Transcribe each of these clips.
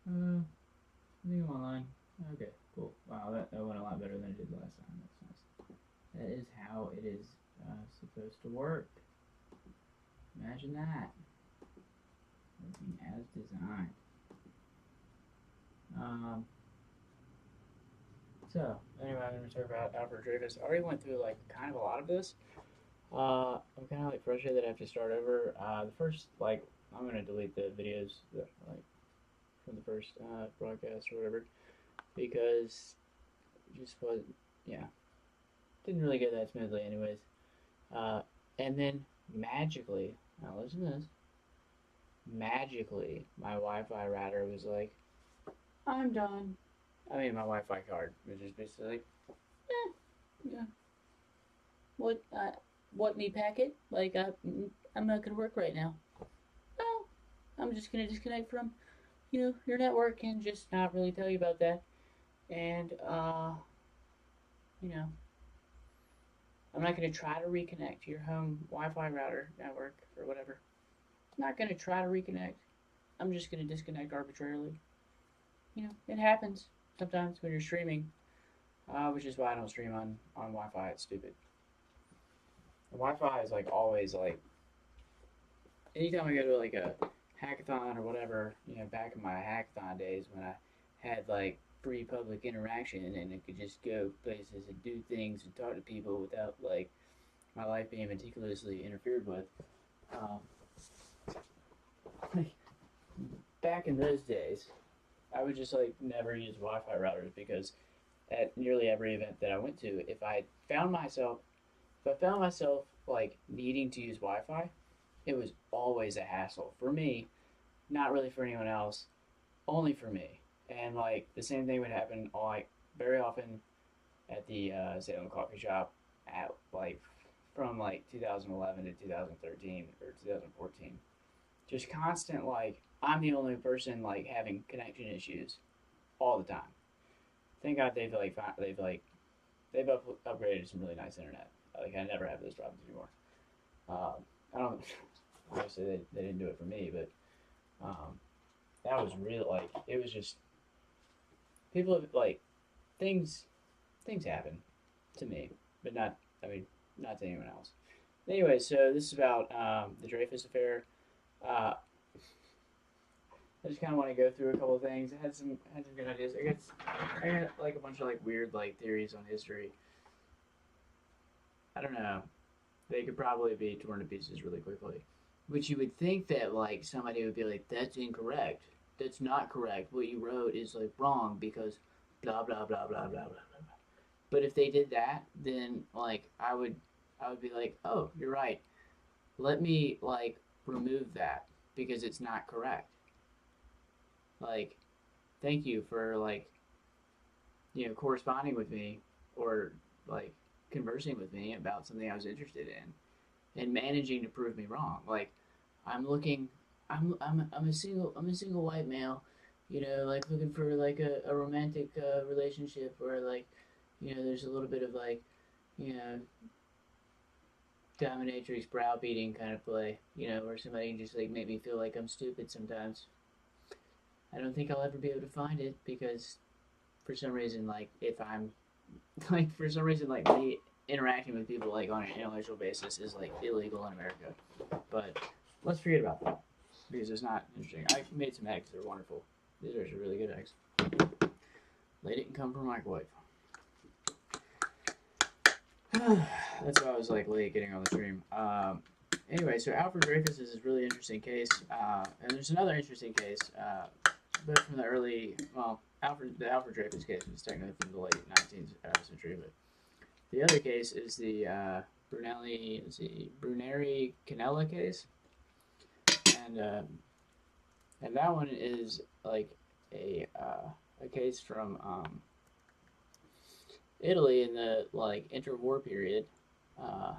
I think I'm online. Okay, cool. Wow, that went a lot better than it did last time. That's nice. That is how it is supposed to work. Imagine that. Working as designed. Um, so, anyway, I'm going to talk about Alfred Dreyfus. I already went through, like, kind of a lot of this. I'm kind of, like, frustrated that I have to start over. The first, like, I'm going to delete the videos that, like, from the first broadcast or whatever because it just was, yeah, didn't really go that smoothly, anyways. Uh, and then magically, now listen to this. Magically, my Wi-Fi router was like, "I'm done." I mean, my Wi-Fi card was just basically like, "Yeah, what, what me packet? Like, I'm not gonna work right now. Oh, I'm just gonna disconnect from, your network and just not really tell you about that. And, you know, I'm not gonna try to reconnect to your home Wi-Fi router network or whatever. I'm not gonna try to reconnect. I'm just gonna disconnect arbitrarily. It happens sometimes when you're streaming, which is why I don't stream on Wi-Fi. It's stupid. The Wi-Fi is like always like anytime I go to like a hackathon or whatever. Back in my hackathon days when I had like free public interaction and I could just go places and do things and talk to people without like my life being meticulously interfered with. Um, like back in those days, I would just like never use Wi-Fi routers because at nearly every event that I went to, if I found myself like needing to use Wi-Fi, it was always a hassle for me, not really for anyone else, only for me. And like the same thing would happen like very often at the Salem coffee shop at like from like 2011 to 2013 or 2014. Just constant like I'm the only person like having connection issues all the time. Thank God they've upgraded to some really nice internet. Like I never have those problems anymore. I don't obviously they didn't do it for me, but um, that was real. Like it was just people like things things happen to me, but not I mean not to anyone else. Anyway, so this is about the Dreyfus affair. Uh, I just kind of want to go through a couple of things. I had some good ideas. I got like a bunch of like weird like theories on history. I don't know. They could probably be torn to pieces really quickly. Which you would think that like somebody would be like, "That's incorrect. That's not correct. What you wrote is like wrong because blah blah blah blah blah blah." But if they did that, then like I would be like, "Oh, you're right. Let me like remove that because it's not correct." Like, thank you for like corresponding with me or like conversing with me about something I was interested in and managing to prove me wrong. Like I'm looking, I'm a single white male, like looking for like a romantic relationship where like there's a little bit of like you know dominatrix browbeating kind of play, where somebody can just like make me feel like I'm stupid sometimes. I don't think I'll ever be able to find it because for some reason like if I'm like for some reason like me interacting with people like on an intellectual basis is like illegal in America. But let's forget about that because it's not interesting. I made some eggs; they're wonderful. These are actually really good eggs. They didn't come from my wife. That's why I was like late getting on the stream. Anyway, so Alfred Dreyfus is this really interesting case, and there's another interesting case, but from the early the Alfred Dreyfus case was technically from the late 19th century, but the other case is the Bruneri Canella case, and and that one is like a case from Italy in the like interwar period, uh,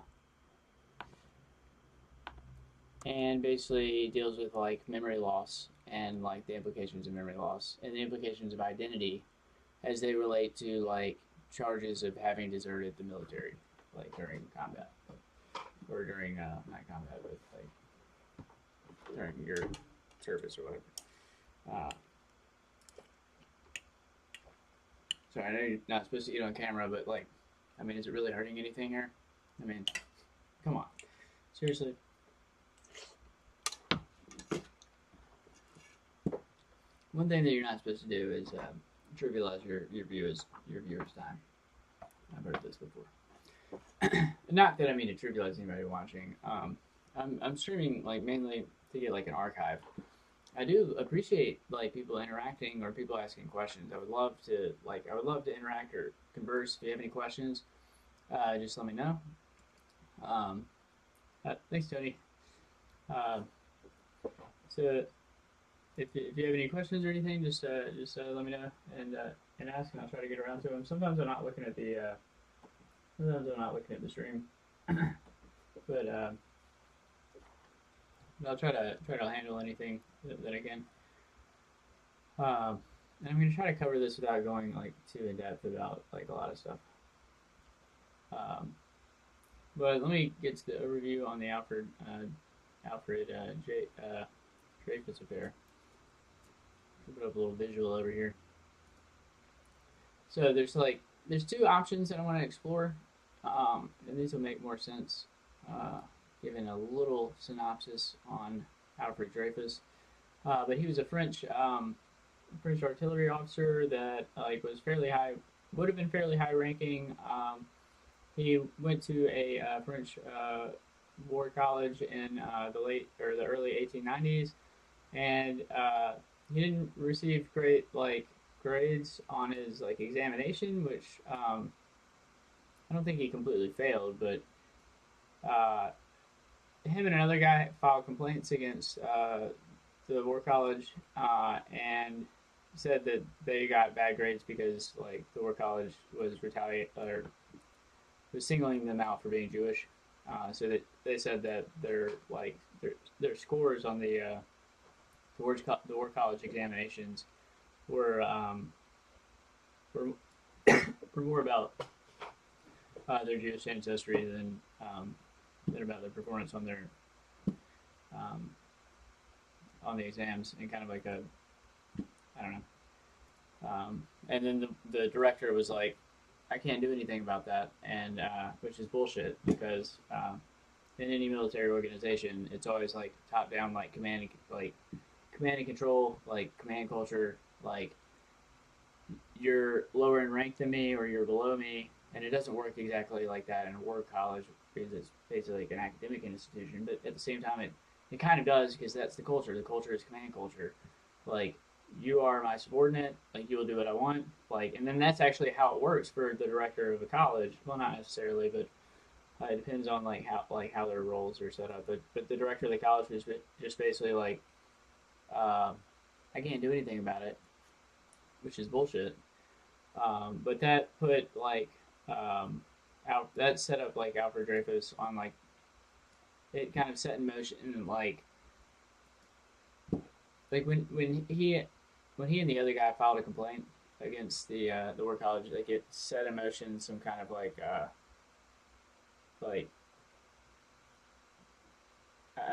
and basically deals with like memory loss and like the implications of memory loss and the implications of identity as they relate to like charges of having deserted the military, like during combat or during not combat, but like during your service or whatever. Uh, Sorry, I know you're not supposed to eat on camera, but like, I mean, is it really hurting anything here? I mean, come on, seriously. One thing that you're not supposed to do is trivialize your viewers time. I've heard this before. Not that I mean to trivialize anybody watching. I'm streaming like mainly to get like an archive. I do appreciate like people interacting or people asking questions. I would love to interact or converse. If you have any questions, just let me know. Um, Thanks, Tony. Uh, so if you have any questions or anything, just let me know and ask, and I'll try to get around to them. Sometimes I'm not looking at the stream, but I'll try to handle anything that I can. And I'm gonna try to cover this without going like too in depth about like a lot of stuff. But let me get to the overview on the Alfred Dreyfus affair. Put up a little visual over here. So there's two options that I want to explore, and these will make more sense given a little synopsis on Alfred Dreyfus. But he was a French artillery officer that like was fairly high, would have been fairly high ranking. He went to a French war college in the early 1890s, and he didn't receive great like grades on his like examination, which I don't think he completely failed, but him and another guy filed complaints against the war college and said that they got bad grades because like the war college was was singling them out for being Jewish. So that they said that their scores on the war college examinations were were more about their Jewish ancestry than about their performance on the exams, and kind of like a I don't know. And then the director was like, I can't do anything about that, and which is bullshit because in any military organization, it's always like top down, like command and control, like command culture, like you're lower in rank than me or you're below me, and it doesn't work exactly like that in a war college because it's basically like an academic institution. But at the same time, it kind of does because that's the culture. The culture is command culture. Like you are my subordinate. Like you will do what I want. Like, and then that's actually how it works for the director of a college. Well, not necessarily, but it depends on like how their roles are set up. But the director of the college was just basically like, I can't do anything about it, which is bullshit. But that put like that set up like Alfred Dreyfus on like it kind of set in motion like when he and the other guy filed a complaint against the war college, like it set in motion some kind of like I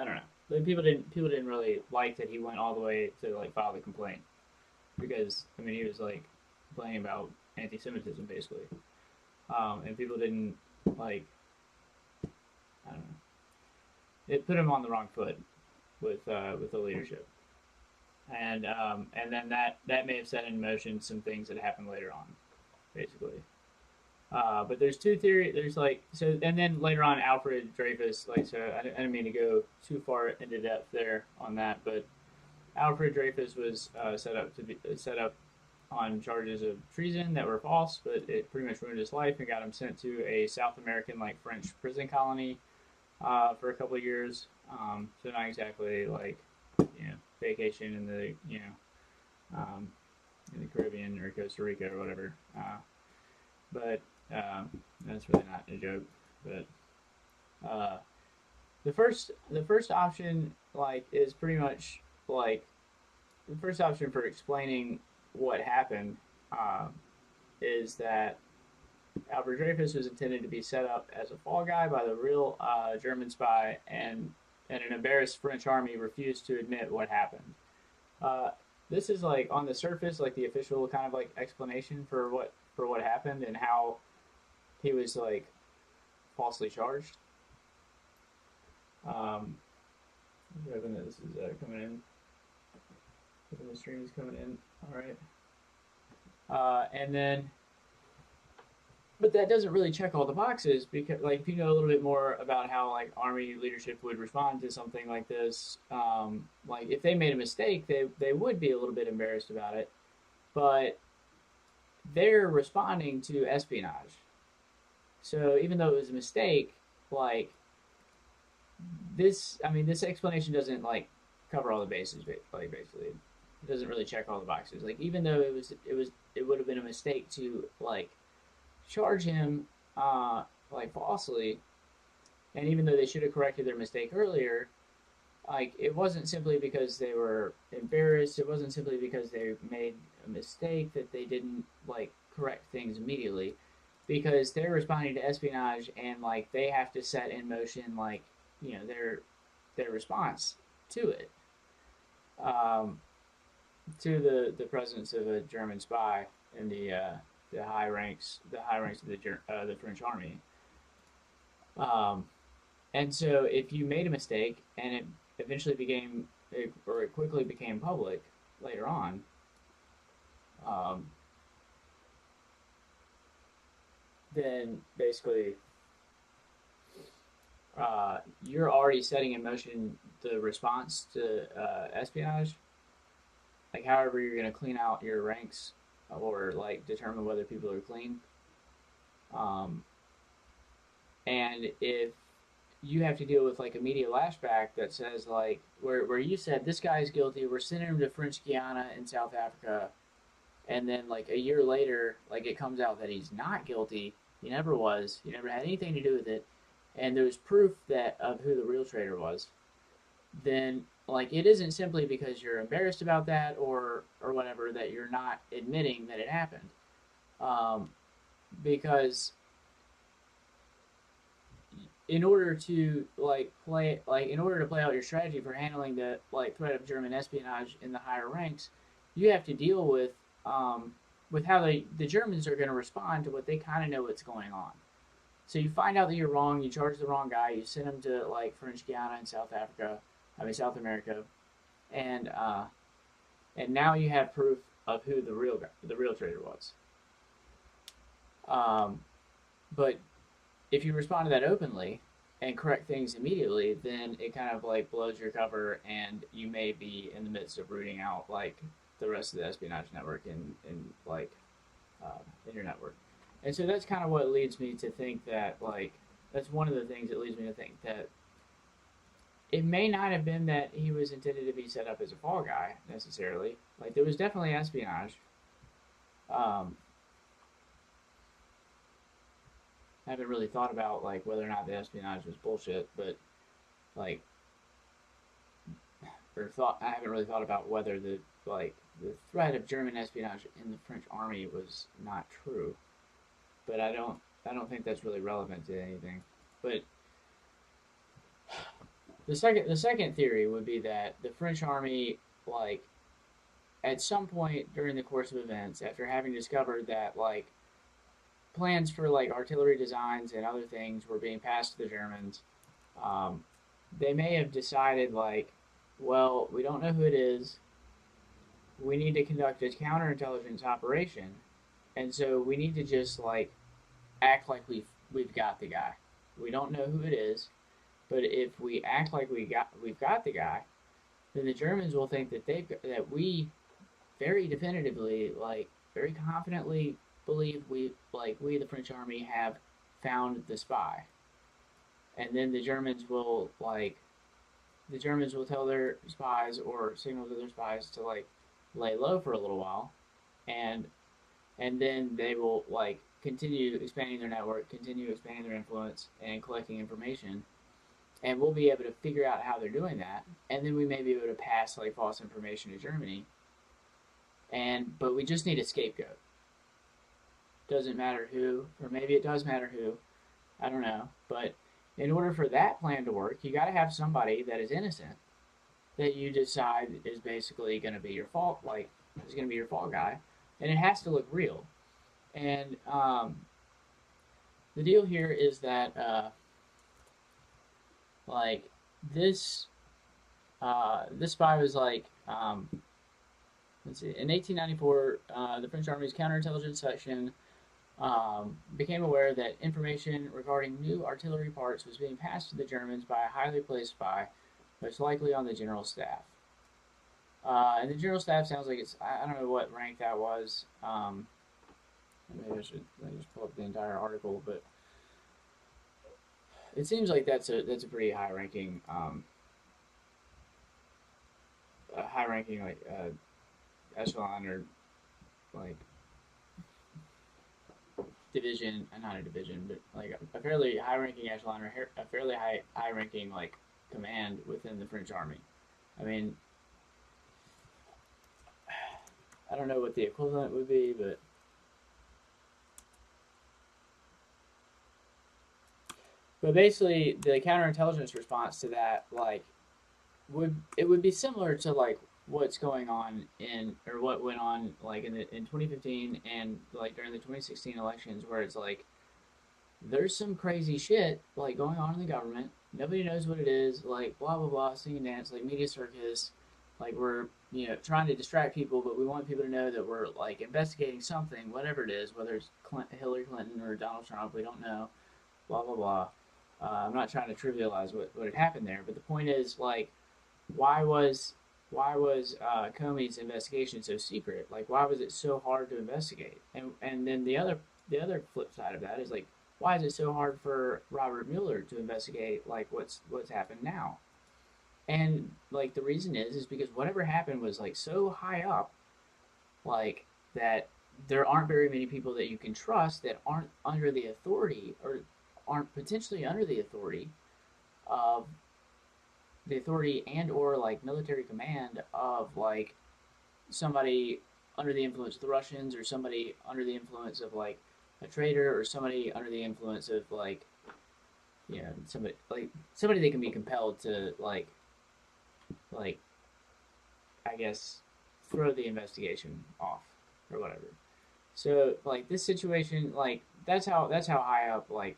don't know. Like people didn't really like that he went all the way to like file the complaint because I mean he was like complaining about anti-Semitism basically, and people didn't like I don't know. It put him on the wrong foot with the leadership, and then that may have set in motion some things that happened later on, basically. But there's two theories. There's like so, and then later on, Alfred Dreyfus. Like so, I didn't mean to go too far into depth there on that, but Alfred Dreyfus was set up on charges of treason that were false, but it pretty much ruined his life and got him sent to a South American like French prison colony for a couple of years. So not exactly like vacation in the in the Caribbean or Costa Rica or whatever. But that's really not a joke. But the first option like is pretty much like the first option for explaining what happened is that Alfred Dreyfus was intended to be set up as a fall guy by the real German spy, and an embarrassed French army refused to admit what happened. This is like on the surface, like the official kind of like explanation for for what happened and how he was like falsely charged. Hoping that this is coming in. Hoping the stream is coming in. All right. And then, but that doesn't really check all the boxes because, like, if you know a little bit more about how like army leadership would respond to something like this, like if they made a mistake, they would be a little bit embarrassed about it, but they're responding to espionage. So even though it was a mistake, like this, I mean, this explanation doesn't like cover all the bases. Like basically, it doesn't really check all the boxes. Like even though it would have been a mistake to like charge him like falsely, and even though they should have corrected their mistake earlier, like it wasn't simply because they were embarrassed. It wasn't simply because they made a mistake that they didn't like correct things immediately, because they're responding to espionage and like they have to set in motion like their response to it, to the presence of a German spy in the high ranks of the French army. And so if you made a mistake and it eventually it quickly became public later on, then basically you're already setting in motion the response to espionage. Like however you're going to clean out your ranks or like determine whether people are clean. And if you have to deal with like a media lashback that says like where you said this guy is guilty, we're sending him to French Guiana in South Africa, and then like a year later, like it comes out that he's not guilty, he never was, he never had anything to do with it, and there's proof that of who the real traitor was, then like it isn't simply because you're embarrassed about that or whatever that you're not admitting that it happened, because in order to play out your strategy for handling the like threat of German espionage in the higher ranks, you have to deal with how the Germans are going to respond to what they kind of know what's going on. So you find out that you're wrong, you charge the wrong guy, you send him to like French Guiana in South America, and now you have proof of who the real traitor was. But if you respond to that openly and correct things immediately, then it kind of like blows your cover, and you may be in the midst of rooting out like the rest of the espionage network in your network. And so that's kind of what leads me to think that like that's one of the things that leads me to think that it may not have been that he was intended to be set up as a fall guy necessarily. Like there was definitely espionage. I haven't really thought about like whether or not the espionage was bullshit, but like, I haven't really thought about whether the threat of German espionage in the French army was not true. But I don't think that's really relevant to anything. But the second theory would be that the French army, like, at some point during the course of events, after having discovered that like plans for like artillery designs and other things were being passed to the Germans, they may have decided like, well, we don't know who it is. We need to conduct a counterintelligence operation, and so we need to just like act like we've got the guy. We don't know who it is, but if we act like we've got the guy, then the Germans will think that we very definitively, like very confidently believe we the French army have found the spy, and then the Germans will tell their spies or signal to their spies to like lay low for a little while, and then they will like continue expanding their network, continue expanding their influence, and collecting information, and we'll be able to figure out how they're doing that, and then we may be able to pass like false information to Germany, but we just need a scapegoat. Doesn't matter who, or maybe it does matter who, I don't know, but in order for that plan to work, you got to have somebody that is innocent, that you decide is basically going to be your fault, like is going to be your fall guy, and it has to look real. And the deal here is that like this this spy was like let's see, in 1894, the French Army's counterintelligence section became aware that information regarding new artillery parts was being passed to the Germans by a highly placed spy, most likely on the general staff. And the general staff sounds like I don't know what rank that was. Maybe I should let me just pull up the entire article, but it seems like that's a pretty high ranking like echelon or like division, not a division, but like a fairly high ranking echelon or a fairly high ranking like command within the French army. I mean, I don't know what the equivalent would be, but basically the counterintelligence response to that like would be similar to like what's going on in or what went on like in 2015 and like during the 2016 elections where it's like there's some crazy shit like going on in the government. Nobody knows what it is. Like blah blah blah, sing and dance, like media circus. Like we're trying to distract people, but we want people to know that we're like investigating something, whatever it is, whether it's Hillary Clinton or Donald Trump. We don't know. Blah blah blah. I'm not trying to trivialize what had happened there, but the point is like why was Comey's investigation so secret? Like, why was it so hard to investigate? And then the other flip side of that is like, why is it so hard for Robert Mueller to investigate like what's happened now? And like the reason is because whatever happened was like so high up, like that there aren't very many people that you can trust that aren't under the authority or aren't potentially under of the authority and or like military command of like somebody under the influence of the Russians or somebody under the influence of like a traitor or somebody under the influence of like somebody they can be compelled to like I guess throw the investigation off or whatever. So like this situation like that's how high up like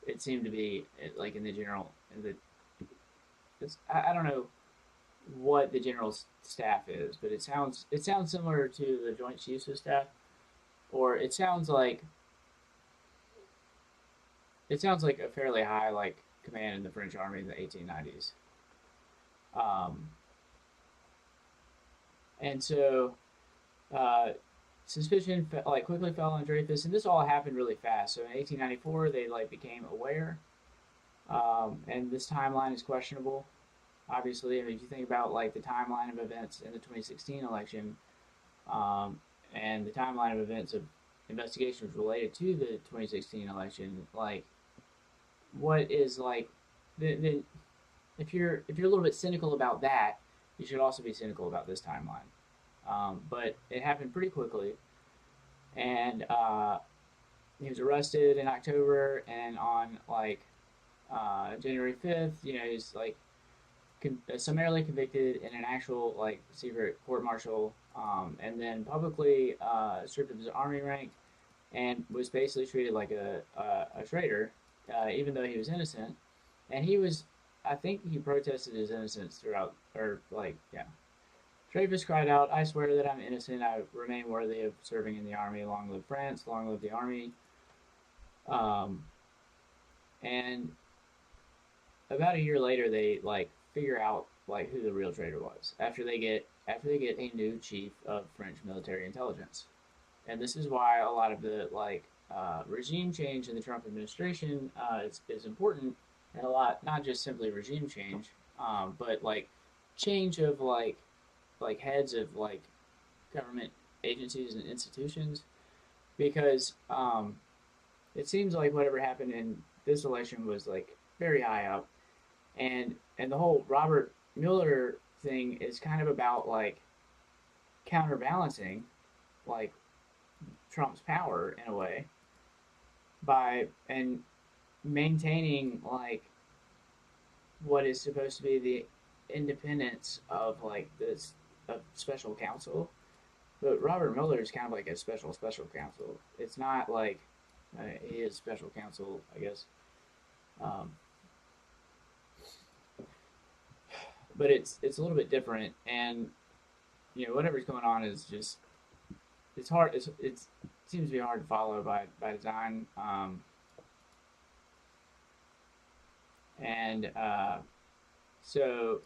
it seemed to be like in the general in the I don't know what the general staff is, but it sounds similar to the Joint Chiefs of Staff, or it sounds like a fairly high like command in the French Army in the 1890s. Um, and so suspicion like quickly fell on Dreyfus, and this all happened really fast. So in 1894, they like became aware, and this timeline is questionable. Obviously, I mean, if you think about like the timeline of events in the 2016 election, and the timeline of events of investigations related to the 2016 election, like what is like the if you're a little bit cynical about that, you should also be cynical about this timeline. But it happened pretty quickly, and he was arrested in October, and on like January 5th, he's like summarily convicted in an actual like secret court martial, and then publicly stripped of his army rank, and was basically treated like a traitor, even though he was innocent. And I think he protested his innocence throughout, or like, yeah. Dreyfus cried out, "I swear that I'm innocent. I remain worthy of serving in the army. Long live France. Long live the army." Um, and about a year later, they like figure out like who the real traitor was after they get a new chief of French military intelligence. And this is why a lot of the like regime change in the Trump administration is important, and a lot not just simply regime change, but like change of like heads of like government agencies and institutions, because it seems like whatever happened in this election was like very high up, and the whole Robert Mueller thing is kind of about like counterbalancing like Trump's power in a way by and maintaining like what is supposed to be the independence of like this of special counsel, But Robert Mueller is kind of like a special counsel. It's not like he is special counsel, I guess. Um, but it's a little bit different, and whatever's going on is just it's hard. It seems to be hard to follow by design. And so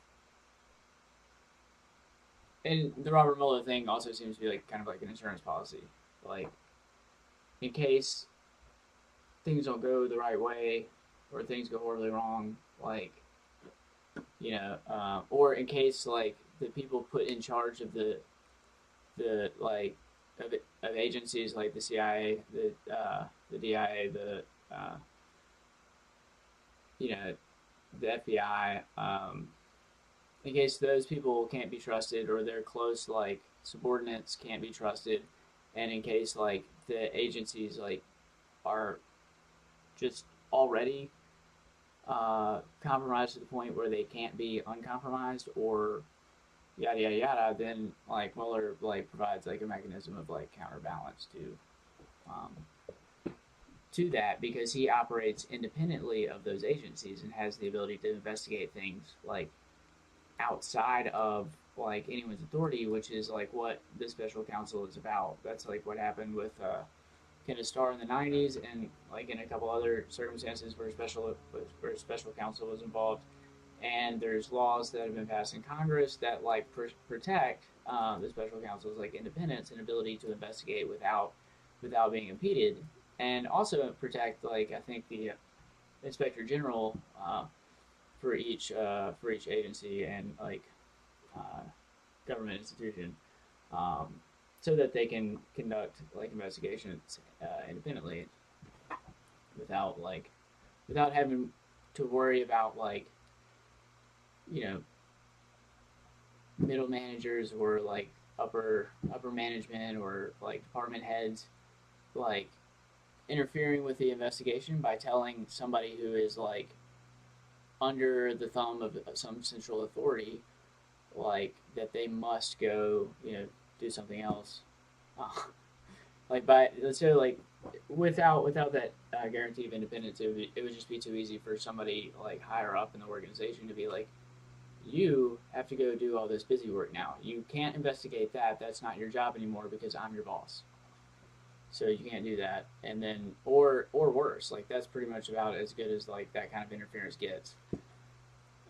and the Robert Mueller thing also seems to be like kind of like an insurance policy, like in case things don't go the right way or things go horribly wrong, like or in case like the people put in charge of the like of agencies like the CIA, the DIA, uh, you know the FBI, in case those people can't be trusted or their close like subordinates can't be trusted, and in case like the agencies like are just already compromised to the point where they can't be uncompromised or yada yada yada, then like Mueller like provides like a mechanism of like counterbalance um, to that because he operates independently of those agencies and has the ability to investigate things like outside of like anyone's authority, which is like what the special counsel is about. That's like what happened with Kenneth Starr in the '90s, and like in a couple other circumstances where special counsel was involved. And there's laws that have been passed in Congress that like protect the special counsel's like independence and ability to investigate without being impeded, and also protect like I think the inspector general for each agency and like uh, government institution, um, so that they can conduct like investigations independently without like without having to worry about like you know middle managers or like upper management or like department heads like interfering with the investigation by telling somebody who is like under the thumb of some central authority like that they must go do something else uh, like by so like without that guarantee of independence it would just be too easy for somebody like higher up in the organization to be like you have to go do all this busy work now. You can't investigate that. That's not your job anymore because I'm your boss. So you can't do that. And then, or worse, like that's pretty much about as good as like that kind of interference gets.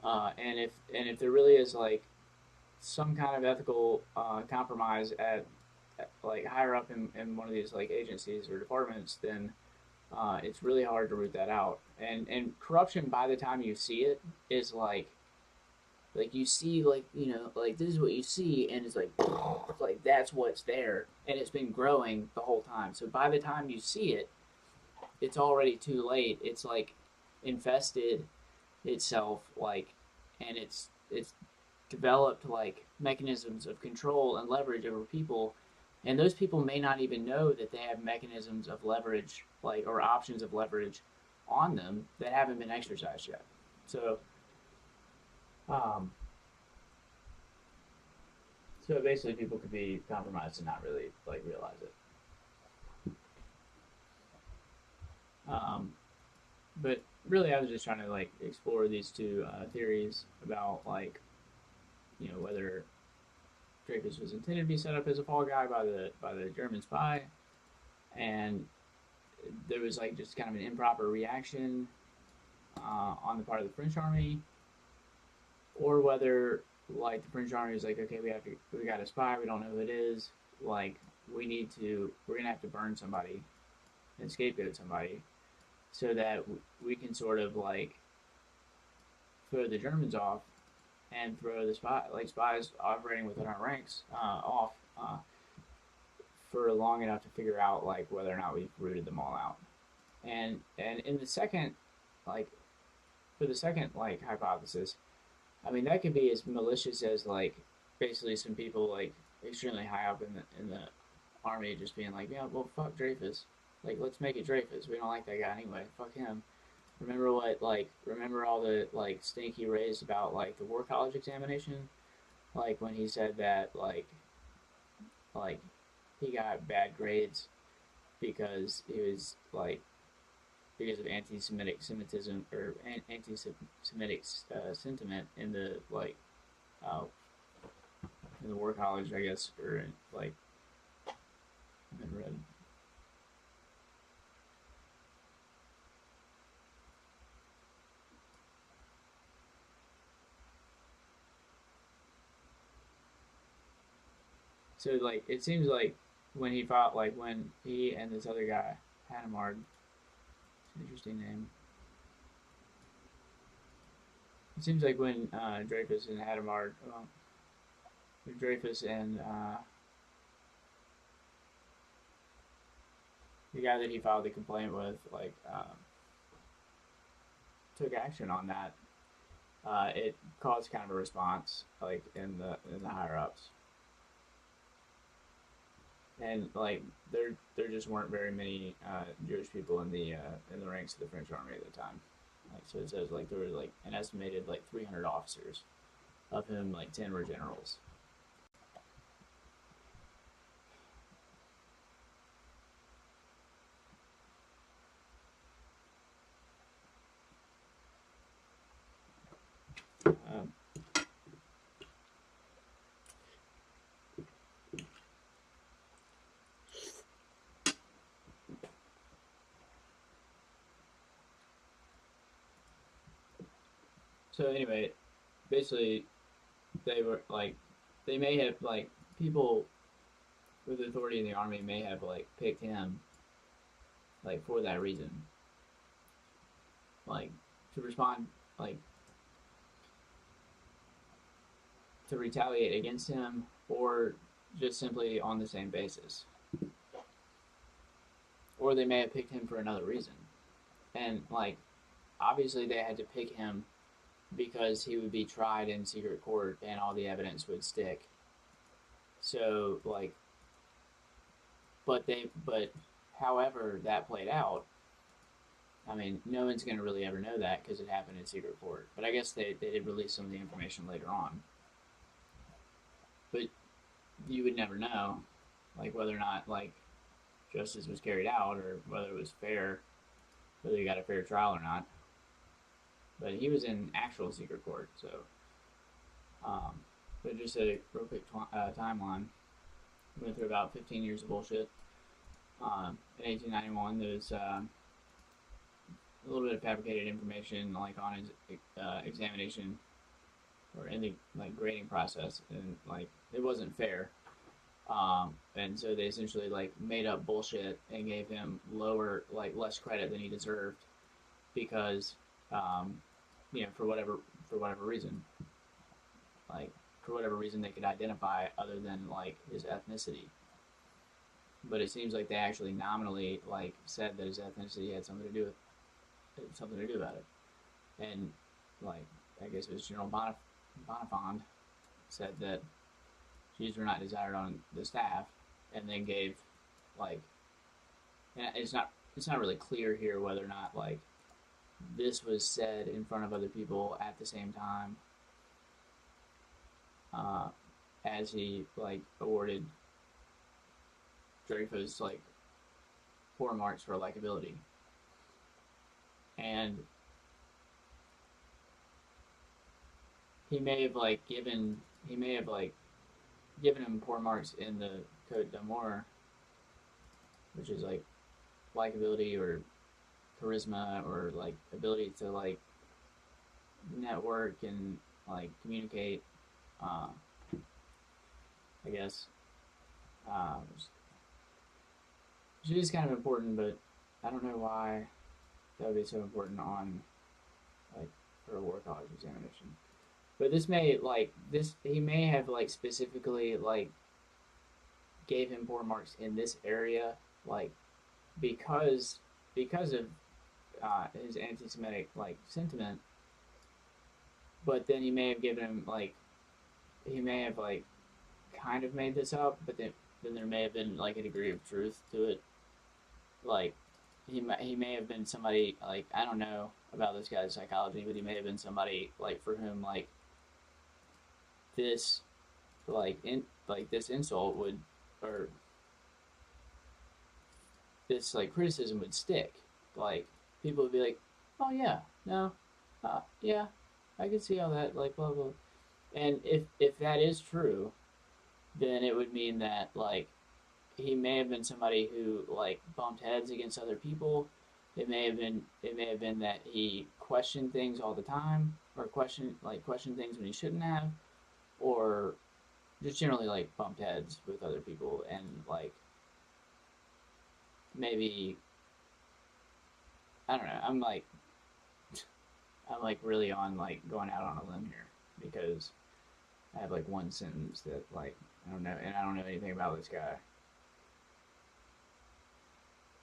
And if there really is like some kind of ethical compromise at like higher up in one of these like agencies or departments, then it's really hard to root that out. And corruption by the time you see it is like you see like like this is what you see and it's like that's what's there and it's been growing the whole time, so by the time you see it it's already too late. It's like infested itself like and it's developed like mechanisms of control and leverage over people, and those people may not even know that they have mechanisms of leverage like or options of leverage on them that haven't been exercised yet. So um, so basically, people could be compromised and not really like realize it. Um, but really, I was just trying to like explore these two theories about like whether Dreyfus was intended to be set up as a fall guy by the German spy, and there was like just kind of an improper reaction on the part of the French army, or whether like the French army was like, okay, we got a spy, we don't know who it is, like we're gonna have to burn somebody and scapegoat somebody so that we can sort of like throw the Germans off and throw the spies operating within our ranks off for long enough to figure out like whether or not we've rooted them all out. And in the second like for the second like hypothesis, I mean, that could be as malicious as like basically some people like extremely high up in the army just being like, yeah, well, fuck Dreyfus. Like, let's make it Dreyfus. We don't like that guy anyway. Fuck him. Remember all the like stink he raised about like the War College examination, like when he said that like he got bad grades because he was like because of anti-Semitic Semitism or anti-Semitic sentiment in the like uh, in the war college, I guess, or in, like I read. So like it seems like when he fought, like when he and this other guy Hanamard, interesting name. It seems like when Dreyfus and Hadamard, Dreyfus and the guy that he filed the complaint with, like took action on that. It caused kind of a response, like in the higher ups, and like there just weren't very many Jewish people in the ranks of the French army at the time. Like so, it says like there were like an estimated like 300 officers, of whom like 10 were generals. Um, so anyway, basically they were like they may have like people with authority in the army may have like picked him like for that reason, like to respond, like to retaliate against him, or just simply on the same basis, or they may have picked him for another reason, and like obviously they had to pick him because he would be tried in secret court and all the evidence would stick. So like, but however that played out, I mean, no one's going to really ever know that because it happened in secret court. But I guess they did release some of the information later on. But you would never know, like whether or not like justice was carried out or whether it was fair, whether he got a fair trial or not. But he was in actual secret court, so. But just a real quick timeline. We went through about 15 years of bullshit. In 1891, there was a little bit of fabricated information, like on his examination or in the like grading process, and like it wasn't fair. And so they essentially like made up bullshit and gave him like less credit than he deserved because, you know, for whatever reason, like for whatever reason they could identify other than like his ethnicity. But it seems like they actually nominally like said that his ethnicity had something to do about it, and like I guess it was General Bonifond said that Jews were not desired on the staff, and then gave like, and it's not really clear here whether or not like this was said in front of other people at the same time as he like awarded Dreyfus like 4 marks for likability, and he may have given him 4 marks in the Côte d'Amour, which is like likability or charisma or like ability to like network and like communicate. I guess which is kind of important, but I don't know why that would be so important on like for a war college examination. But this he may have like specifically like gave him 4 marks in this area like because of his anti-Semitic like sentiment. But then he may have given him like he may have like kind of made this up, but then there may have been like a degree of truth to it. Like he may have been somebody like I don't know about this guy's psychology, but he may have been somebody like for whom like this like this insult would or this like criticism would stick. Like people would be like, "Oh yeah, no, yeah, I can see how that like blah blah." And if that is true, then it would mean that like he may have been somebody who like bumped heads against other people. It may have been that he questioned things all the time, or questioned things when he shouldn't have, or just generally like bumped heads with other people, and like maybe I don't know. I'm like really on like going out on a limb here because I have like one sentence that like I don't know, and I don't know anything about this guy.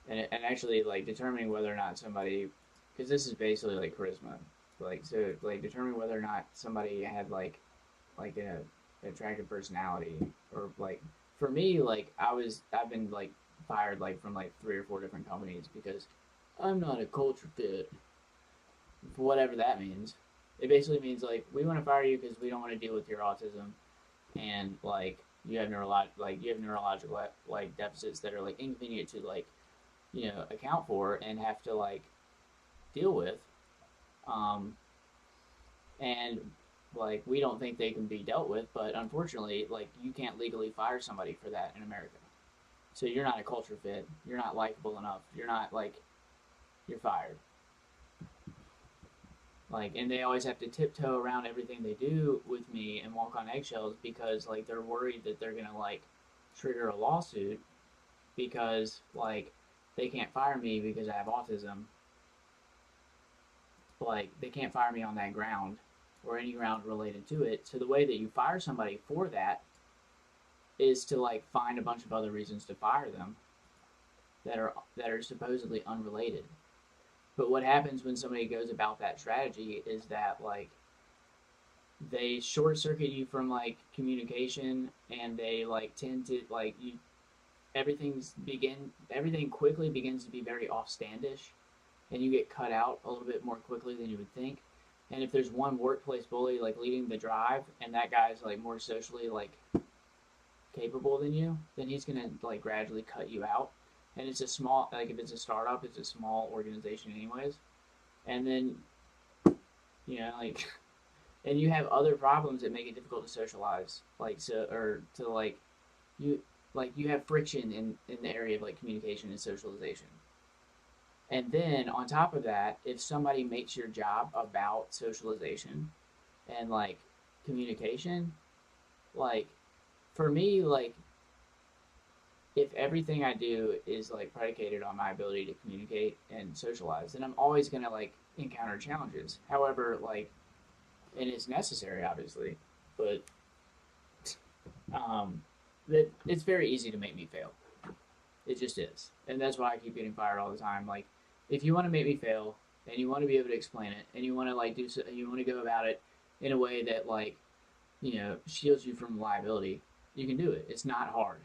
And actually like determining whether or not somebody, because this is basically like charisma, like so like determining whether or not somebody had like a attractive personality, or like for me like I've been like fired like from like 3 or 4 different companies because I'm not a culture fit, for whatever that means. It basically means like we want to fire you because we don't want to deal with your autism, and like you have neurological like deficits that are like inconvenient to like account for and have to like deal with, um, and like we don't think they can be dealt with, but unfortunately like you can't legally fire somebody for that in America. So you're not a culture fit, you're not likable enough, you're not like you're fired. Like, and they always have to tiptoe around everything they do with me and walk on eggshells because like they're worried that they're gonna like trigger a lawsuit because like they can't fire me because I have autism. Like they can't fire me on that ground or any ground related to it. So the way that you fire somebody for that is to like find a bunch of other reasons to fire them that are supposedly unrelated. But what happens when somebody goes about that strategy is that like they short circuit you from like communication, and they like tend to like you everything quickly begins to be very offstandish, and you get cut out a little bit more quickly than you would think. And if there's one workplace bully like leading the drive, and that guy's like more socially like capable than you, then he's gonna like gradually cut you out. And it's a small, like if it's a startup, it's a small organization anyways. And then like and you have other problems that make it difficult to socialize, like so or to you you have friction in the area of like communication and socialization. And then on top of that, if somebody makes your job about socialization and like communication, like for me, like if everything I do is like predicated on my ability to communicate and socialize, then I'm always gonna like encounter challenges. However, like, and it's necessary, obviously, but um, that it's very easy to make me fail. It just is, and that's why I keep getting fired all the time. Like, if you want to make me fail and you want to be able to explain it, and you want to like you want to go about it in a way that like shields you from liability, you can do it. It's not hard.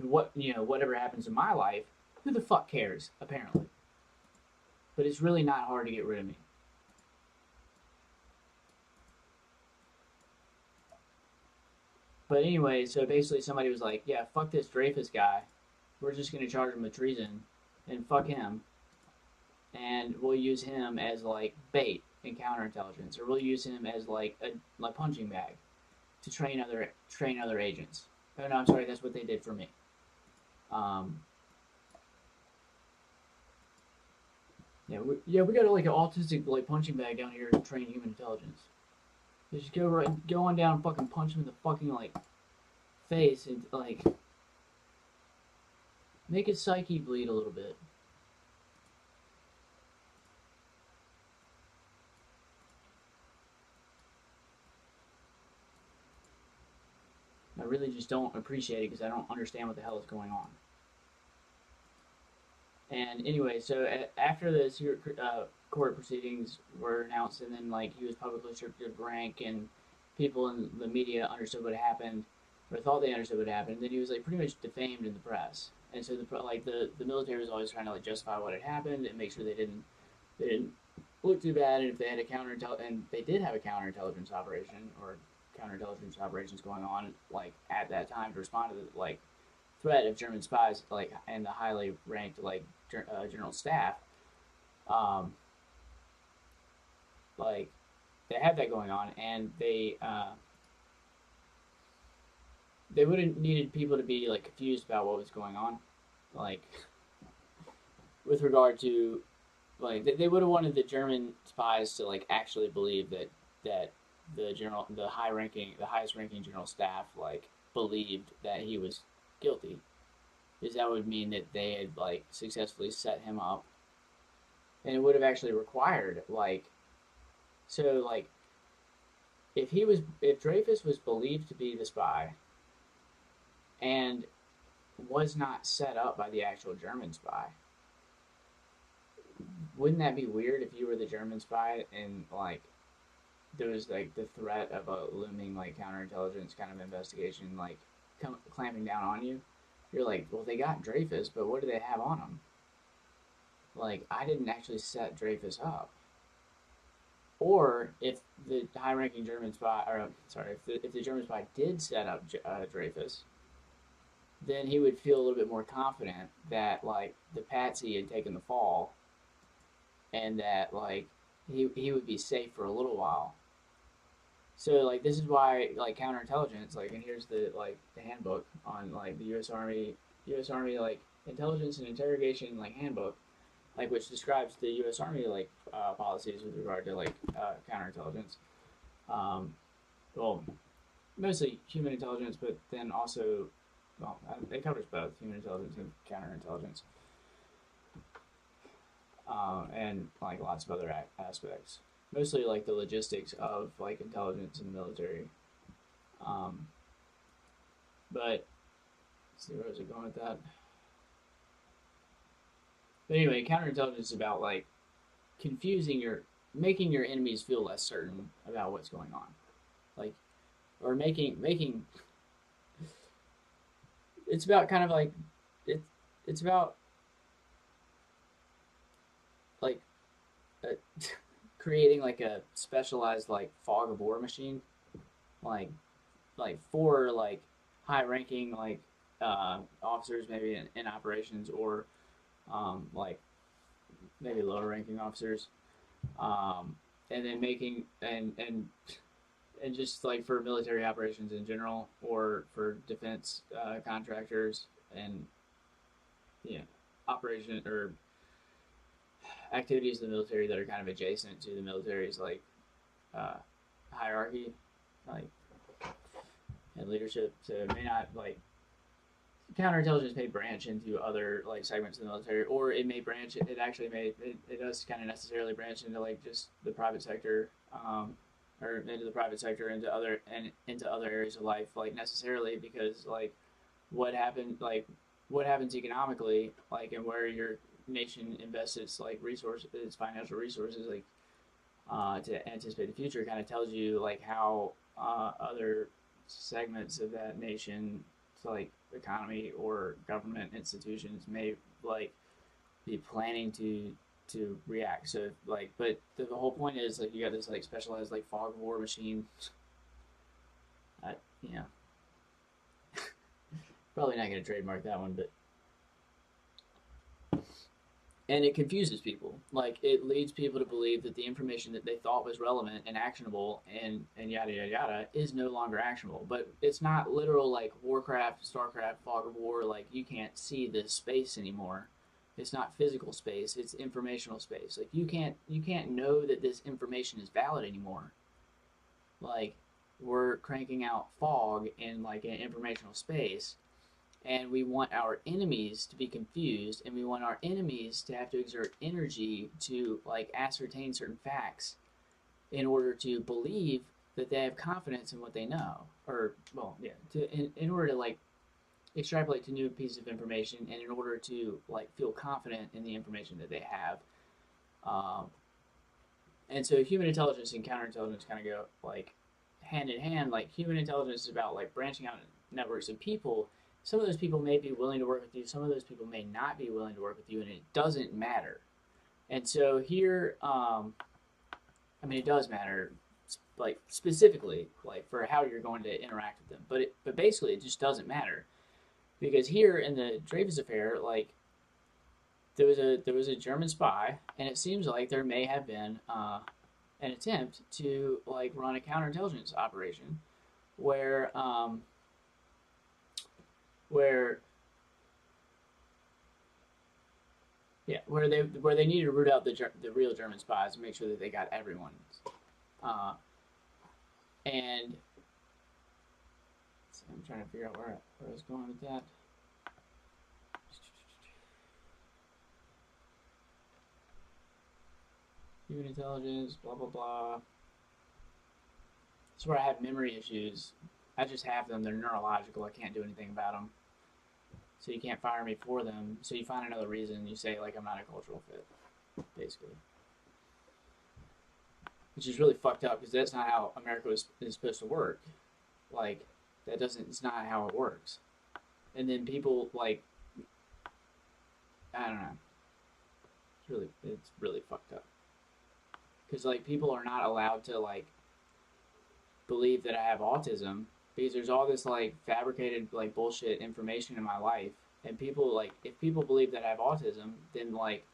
Whatever happens in my life, who the fuck cares? Apparently, but it's really not hard to get rid of me. But anyway, so basically somebody was like, "Yeah, fuck this Dreyfus guy. We're just gonna charge him with treason, and fuck him, and we'll use him as like bait in counterintelligence, or we'll use him as like a punching bag to train other agents." Oh no, I'm sorry, that's what they did for me. Um, we got like an autistic like punching bag down here to train human intelligence. You just go on down and fucking punch him in the fucking like face and like make his psyche bleed a little bit. I really just don't appreciate it because I don't understand what the hell is going on. And anyway, so after the secret court proceedings were announced, and then like he was publicly stripped of rank, and people in the media understood what happened, or thought they understood what happened, then he was like pretty much defamed in the press. And so the military was always trying to like justify what had happened and make sure they didn't look too bad. And if they had a and they did have a counterintelligence operation or counterintelligence operations going on like at that time to respond to like threat of German spies, like, and the highly ranked, like, general staff, um, like, they had that going on, and they would have needed people to be like confused about what was going on, like with regard to like they would have wanted the German spies to like actually believe that the highest ranking general staff like believed that he was guilty, because that would mean that they had like successfully set him up, and it would have actually required like so like if Dreyfus was believed to be the spy and was not set up by the actual German spy, wouldn't that be weird if you were the German spy and like there was like the threat of a looming like counterintelligence kind of investigation like clamping down on you? You're like, well, they got Dreyfus, but what do they have on him? Like, I didn't actually set Dreyfus up. Or if the high-ranking German spy, or sorry, if the German spy did set up Dreyfus, then he would feel a little bit more confident that like the patsy had taken the fall, and that like he would be safe for a little while. So like this is why like counterintelligence, like, and here's the handbook on like the U.S. Army like intelligence and interrogation like handbook, like which describes the U.S. Army like policies with regard to like counterintelligence. Um, well, mostly human intelligence, but then also, well, it covers both human intelligence and counterintelligence, and like lots of other aspects. Mostly like the logistics of like intelligence and military. Um, but let's see, where was it going with that? But anyway, counterintelligence is about like making your enemies feel less certain about what's going on, like, or making. It's about kind of like it. It's about like uh, creating like a specialized like fog of war machine, like for like high ranking like officers maybe in operations, or like maybe lower ranking officers, um, and then making and just like for military operations in general, or for defense contractors, and you know operation or activities of the military that are kind of adjacent to the military's like uh, hierarchy, like, and leadership. So it may not like counterintelligence may branch into other like segments of the military, or it may branch. It actually may. It does kind of necessarily branch into like just the private sector, or into the private sector, into other areas of life, like necessarily, because like what happened like what happens economically, like, and where your nation invests its financial resources, like to anticipate the future, kind of tells you like how other segments of that nation, like economy or government institutions, may like be planning to react. So like, but the whole point is like you got this like specialized like fog of war machine. I, you know, probably not going to trademark that one, but and it confuses people. Like it leads people to believe that the information that they thought was relevant and actionable and yada yada yada is no longer actionable. But it's not literal like Warcraft, Starcraft, Fog of War. Like you can't see this space anymore. It's not physical space. It's informational space. Like you can't know that this information is valid anymore. Like we're cranking out fog in like an informational space, and we want our enemies to be confused, and we want our enemies to have to exert energy to like ascertain certain facts in order to believe that they have confidence in what they know, or well, yeah, in order to like extrapolate to new pieces of information, and in order to like feel confident in the information that they have. um, and so human intelligence and counterintelligence kind of go like hand in hand. Like human intelligence is about like branching out networks of people. Some of those people may be willing to work with you. Some of those people may not be willing to work with you, and it doesn't matter. And so here, I mean, it does matter, like specifically, like for how you're going to interact with them. But basically, it just doesn't matter. Because here in the Dreyfus affair, like there was a German spy, and it seems like there may have been an attempt to like run a counterintelligence operation where where where they needed to root out the real German spies and make sure that they got everyone. Uh, and I'm trying to figure out where I was going with that. Human intelligence, blah blah blah. That's where I have memory issues. I just have them. They're neurological. I can't do anything about them. So you can't fire me for them. So you find another reason. You say like I'm not a cultural fit, basically, which is really fucked up because that's not how America is supposed to work. Like that doesn't. It's not how it works. And then people like I don't know. It's really fucked up because like people are not allowed to like believe that I have autism because there's all this like fabricated like bullshit information in my life, and people like if people believe that I have autism, then like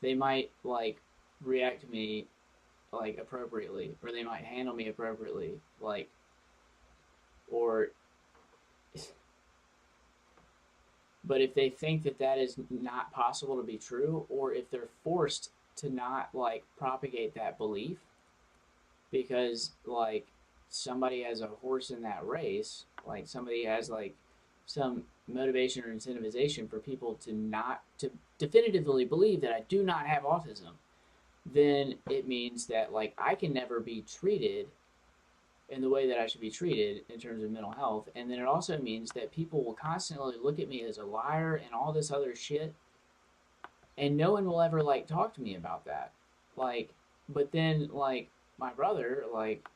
they might like react to me like appropriately, or they might handle me appropriately, like or. But if they think that that is not possible to be true, or if they're forced to not like propagate that belief because like somebody has a horse in that race, like somebody has like some motivation or incentivization for people to not to definitively believe that I do not have autism, then it means that like I can never be treated in the way that I should be treated in terms of mental health. And then it also means that people will constantly look at me as a liar and all this other shit. And no one will ever like talk to me about that. Like, but then like my brother, like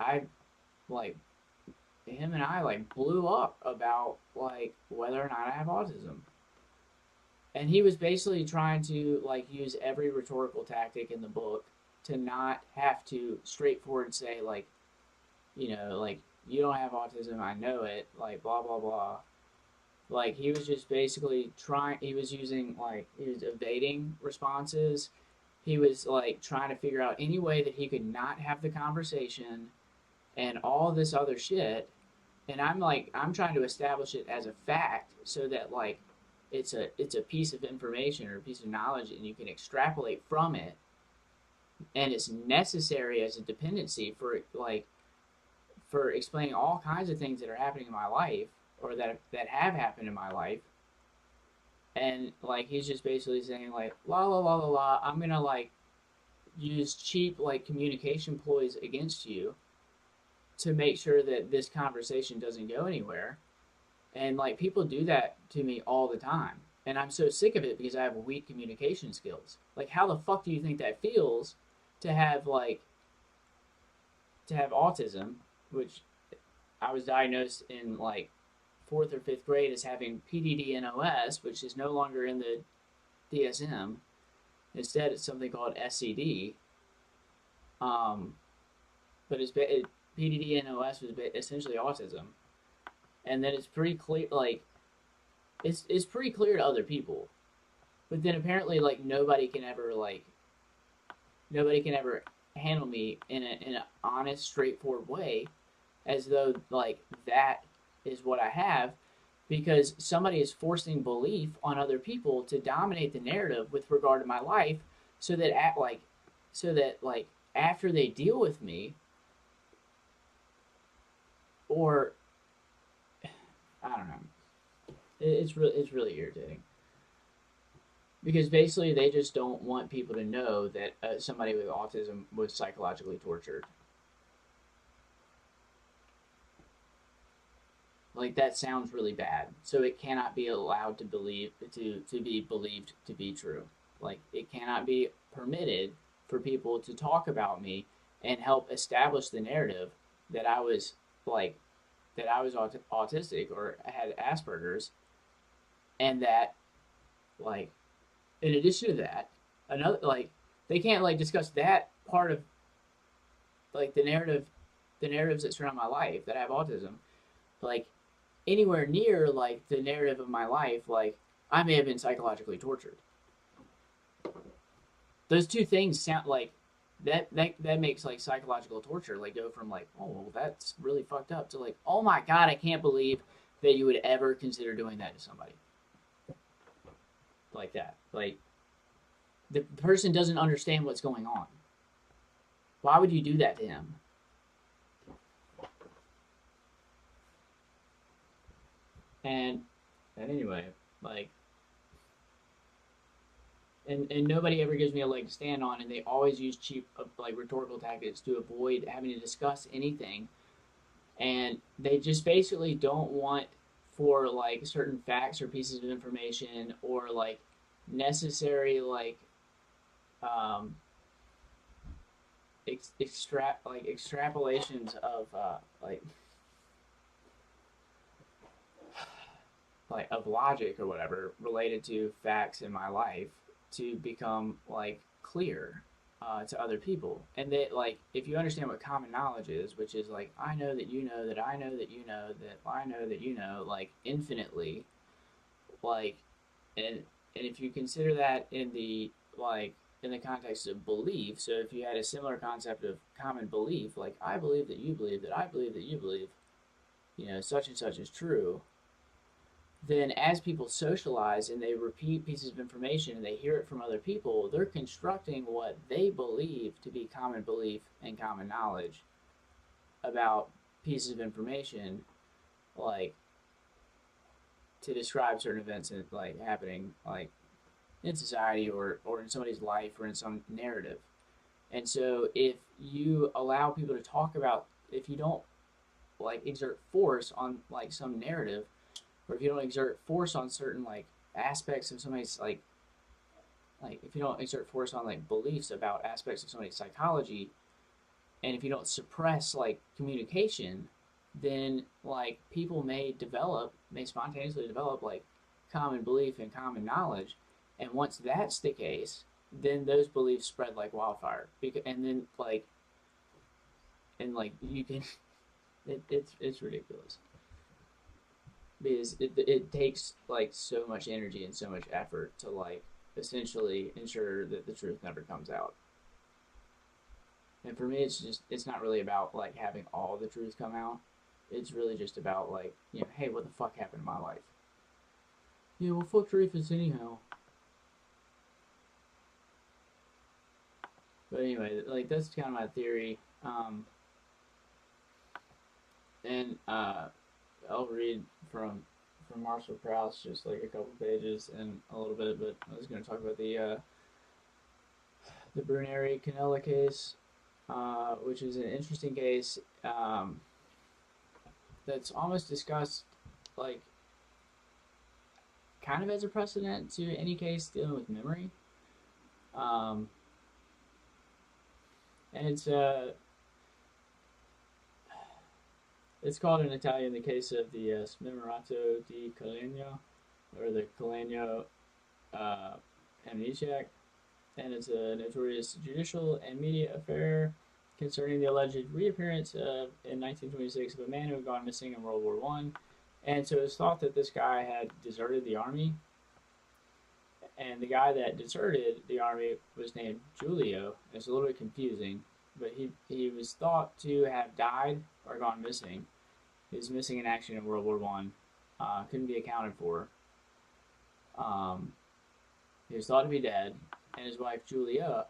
I like him and I like blew up about like whether or not I have autism. And he was basically trying to like use every rhetorical tactic in the book to not have to straightforward say like, you know, like you don't have autism, I know it, like blah blah blah. Like he was just basically trying. He was using like he was evading responses. He was like trying to figure out any way that he could not have the conversation, and all this other shit. And I'm like I'm trying to establish it as a fact so that like it's a piece of information or a piece of knowledge, and you can extrapolate from it, and it's necessary as a dependency for like for explaining all kinds of things that are happening in my life or that have happened in my life. And like he's just basically saying like la la la la la, I'm gonna like use cheap like communication ploys against you to make sure that this conversation doesn't go anywhere. And like people do that to me all the time, and I'm so sick of it because I have weak communication skills. Like how the fuck do you think that feels to have like to have autism, which I was diagnosed in like fourth or fifth grade as having PDD-NOS, which is no longer in the DSM. Instead, it's something called SCD. But PDD-NOS was essentially autism, and then it's pretty clear, like it's pretty clear to other people. But then apparently, like nobody can ever handle me in an honest, straightforward way, as though like that is what I have, because somebody is forcing belief on other people to dominate the narrative with regard to my life, so that after they deal with me, or I don't know, it's really irritating. Because basically, they just don't want people to know that somebody with autism was psychologically tortured. Like that sounds really bad, so it cannot be allowed to be believed to be true. Like it cannot be permitted for people to talk about me and help establish the narrative that I was like that I was autistic or had Asperger's, and that like in addition to that, another like they can't like discuss that part of like the narratives that surround my life that I have autism, like anywhere near like the narrative of my life, like I may have been psychologically tortured. Those two things sound like that makes like psychological torture like go from like, oh well, that's really fucked up, to like, oh my god, I can't believe that you would ever consider doing that to somebody like that. Like the person doesn't understand what's going on. Why would you do that to him? And anyway, like, and nobody ever gives me a leg to stand on, and they always use cheap like rhetorical tactics to avoid having to discuss anything, and they just basically don't want for like certain facts or pieces of information or like necessary um extrapolations of like of logic or whatever related to facts in my life to become like clear to other people. And that, like, if you understand what common knowledge is, which is like, I know that you know that I know that you know that I know that you know, like infinitely, like, and if you consider that in the like in the context of belief, so if you had a similar concept of common belief, like I believe that you believe that I believe that you believe, you know, such and such is true, then as people socialize and they repeat pieces of information and they hear it from other people, they're constructing what they believe to be common belief and common knowledge about pieces of information, like to describe certain events and like happening like in society or in somebody's life or in some narrative. And so if you allow people to talk about, if you don't like exert force on like some narrative, or if you don't exert force on certain like aspects of somebody's like if you don't exert force on like beliefs about aspects of somebody's psychology, and if you don't suppress like communication, then like people may spontaneously develop like common belief and common knowledge, and once that's the case, then those beliefs spread like wildfire. And then like you can, it's ridiculous because it takes like so much energy and so much effort to like essentially ensure that the truth never comes out. And for me, it's not really about like having all the truth come out. It's really just about like, you know, hey, what the fuck happened in my life? Yeah, well, fuck Dreyfus anyhow. But anyway, like that's kind of my theory. And I'll read from Marshall Proust just like a couple pages and a little bit, but I was going to talk about the Bruneri Canella case, which is an interesting case that's almost discussed like kind of as a precedent to any case dealing with memory. Um, and it's called in Italian the case of the Smemorato di Collegno, or the Collegno uh, amnesiac, and it's a notorious judicial and media affair concerning the alleged reappearance in 1926 of a man who had gone missing in World War One. And so it's thought that this guy had deserted the army, and the guy that deserted the army was named Giulio. It's a little bit confusing, but he was thought to have died or gone missing. He was missing in action in World War One. Couldn't be accounted for. He was thought to be dead, and his wife Julia,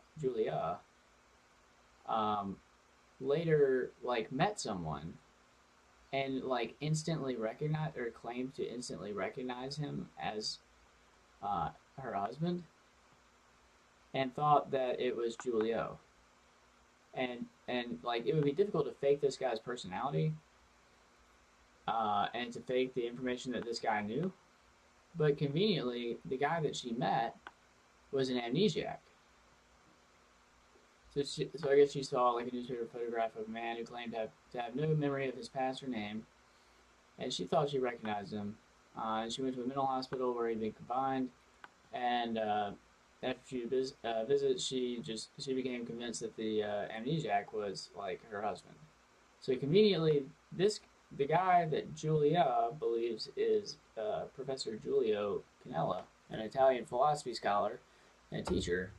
later like met someone and like instantly recognized or claimed to instantly recognize him as her husband, and thought that it was Giulio. And like it would be difficult to fake this guy's personality, and to fake the information that this guy knew. But conveniently, the guy that she met was an amnesiac. So I guess she saw like a newspaper photograph of a man who claimed to have no memory of his past or name, and she thought she recognized him. And she went to a mental hospital where he'd been confined. And after she visit, she became convinced that the amnesiac was like her husband. So conveniently, this the guy that Julia believes is Professor Giulio Canella, an Italian philosophy scholar and teacher.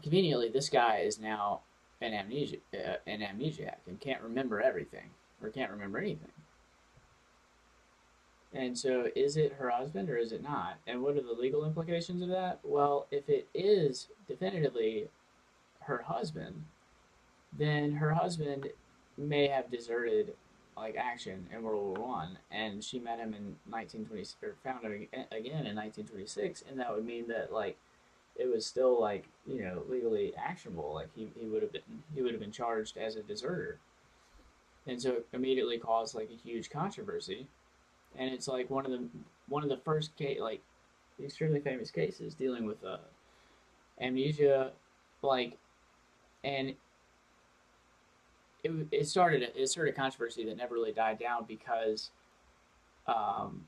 Conveniently, this guy is now an amnesiac and can't remember everything or can't remember anything. And so, is it her husband or is it not? And what are the legal implications of that? Well, if it is definitively her husband, then her husband may have deserted like action in World War One, and she met him in 1920 or found him again in 1926, and that would mean that like it was still like legally actionable. Like he would have been charged as a deserter, and so it immediately caused like a huge controversy, and it's like one of the first like extremely famous cases dealing with amnesia, like and it started a controversy that never really died down because um,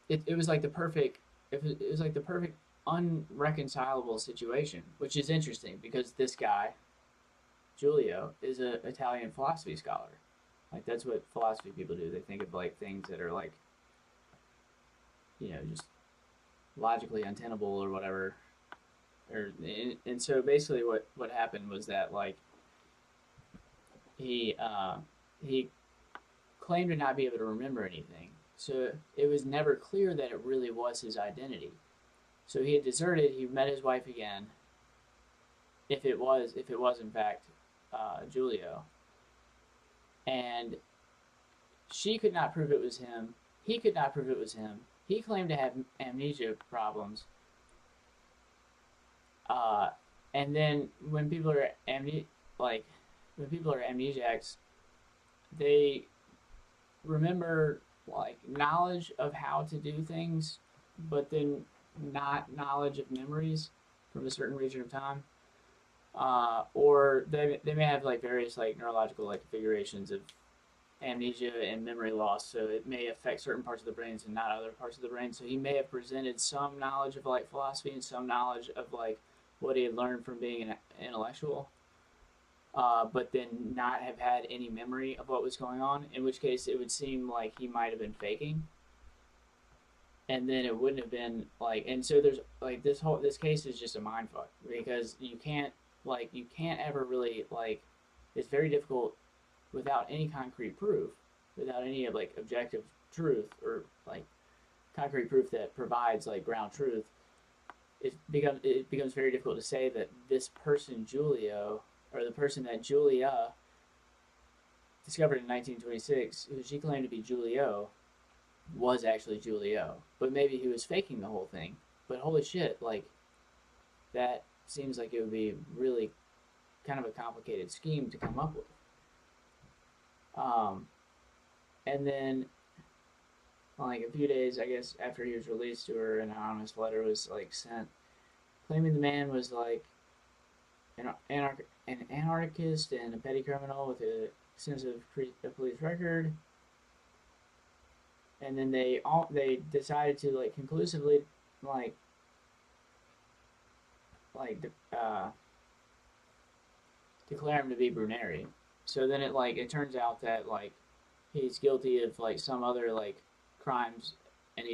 it was like the perfect it was like the perfect unreconcilable situation, which is interesting because this guy Giulio is an Italian philosophy scholar. Like that's what philosophy people do. They think of like things that are like just logically untenable or whatever. And so basically what happened was that like he he claimed to not be able to remember anything. So it was never clear that it really was his identity. So he had deserted. He met his wife again. If it was in fact Giulio, and she could not prove it was him. He could not prove it was him. He claimed to have amnesia problems. And then when people are when people are amnesiacs, they remember like knowledge of how to do things, but then not knowledge of memories from a certain region of time. Or they may have like various like neurological like configurations of amnesia and memory loss, so it may affect certain parts of the brains and not other parts of the brain. So he may have presented some knowledge of like philosophy and some knowledge of like what he had learned from being an intellectual, but then not have had any memory of what was going on, in which case it would seem like he might have been faking. And then it wouldn't have been like, and so there's like this case is just a mind fuck because you can't ever really like, it's very difficult without any concrete proof, without any like objective truth or like concrete proof that provides like ground truth. It becomes very difficult to say that this person Giulio, or the person that Julia discovered in 1926, who she claimed to be Giulio, was actually Giulio. But maybe he was faking the whole thing. But holy shit, like, that seems like it would be really kind of a complicated scheme to come up with. And then, like, a few days, I guess, after he was released to her, an anonymous letter was, like, sent claiming the man was, like, an anarchist and a petty criminal with a extensive police record. And then they decided to like conclusively declare him to be Bruneri. So then it turns out that like he's guilty of like some other like crimes, and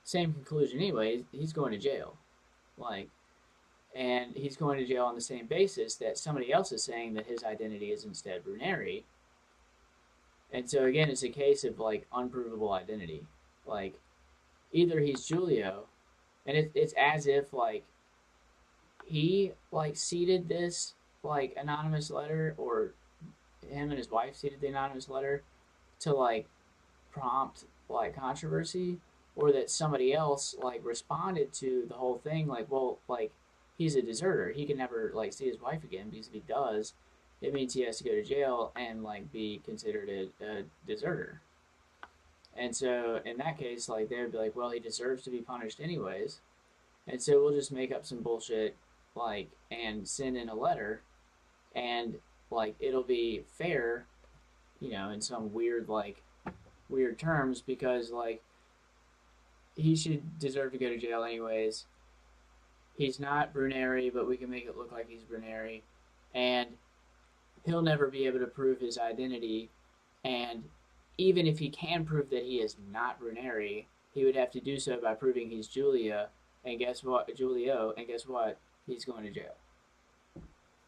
same conclusion anyway. He's going to jail, and he's going to jail on the same basis that somebody else is saying that his identity is instead Bruneri. And so again, it's a case of like unprovable identity. Like either he's Giulio, and it's as if like he like seeded this like anonymous letter, or him and his wife seeded the anonymous letter to like prompt like controversy, or that somebody else like responded to the whole thing like, well, like he's a deserter, he can never like see his wife again, because if he does, it means he has to go to jail and like be considered a deserter. And so in that case, like they would be like, well, he deserves to be punished anyways, and so we'll just make up some bullshit like and send in a letter, and like it'll be fair, in some weird terms, because like he should deserve to go to jail anyways. He's not Bruneri, but we can make it look like he's Bruneri, and he'll never be able to prove his identity, and even if he can prove that he is not Bruneri, he would have to do so by proving he's Julia, and guess what, Julio, and guess what, he's going to jail.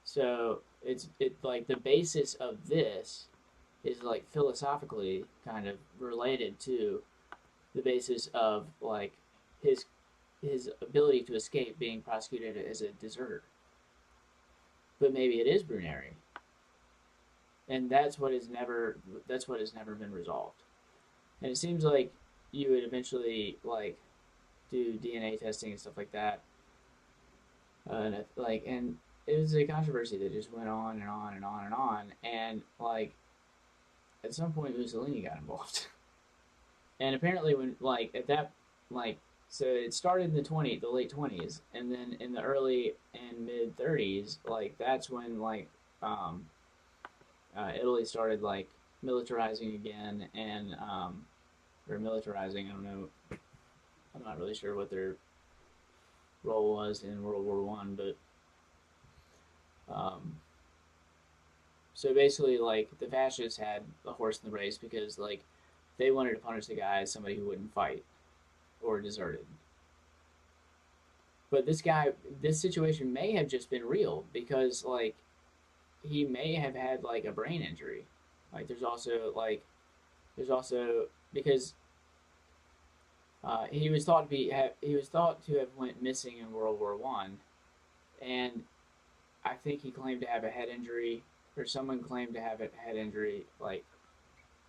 So it like the basis of this is like philosophically kind of related to the basis of like his his ability to escape being prosecuted as a deserter. But maybe it is Bruneri, and that's what has never been resolved. And it seems like you would eventually like do DNA testing and stuff like that, and it was a controversy that just went on and on and on and on, and like at some point Mussolini got involved, and apparently when like at that like so it started in the late 20s, and then in the early and mid 30s, like that's when like um, Italy started like militarizing again, and or militarizing. I don't know. I'm not really sure what their role was in World War One, but um, so basically, like the fascists had a horse in the race because like they wanted to punish the guy as somebody who wouldn't fight or deserted. But this situation may have just been real because like he may have had like a brain injury. Like there's also because he was thought to have went missing in World War One, and I think he claimed to have a head injury, or someone claimed to have a head injury. Like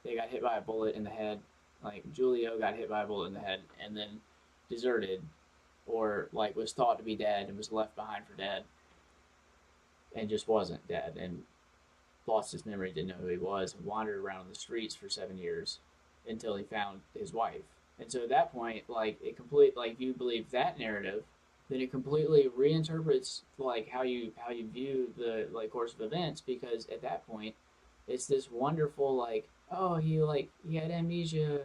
they got hit by a bullet in the head. Like Giulio got hit by a bullet in the head and then deserted, or like was thought to be dead and was left behind for dead, and just wasn't dead and lost his memory, didn't know who he was, and wandered around the streets for 7 years until he found his wife. And so at that point, like you believe that narrative, then it completely reinterprets like how you view the like course of events, because at that point it's this wonderful like, oh, he had amnesia,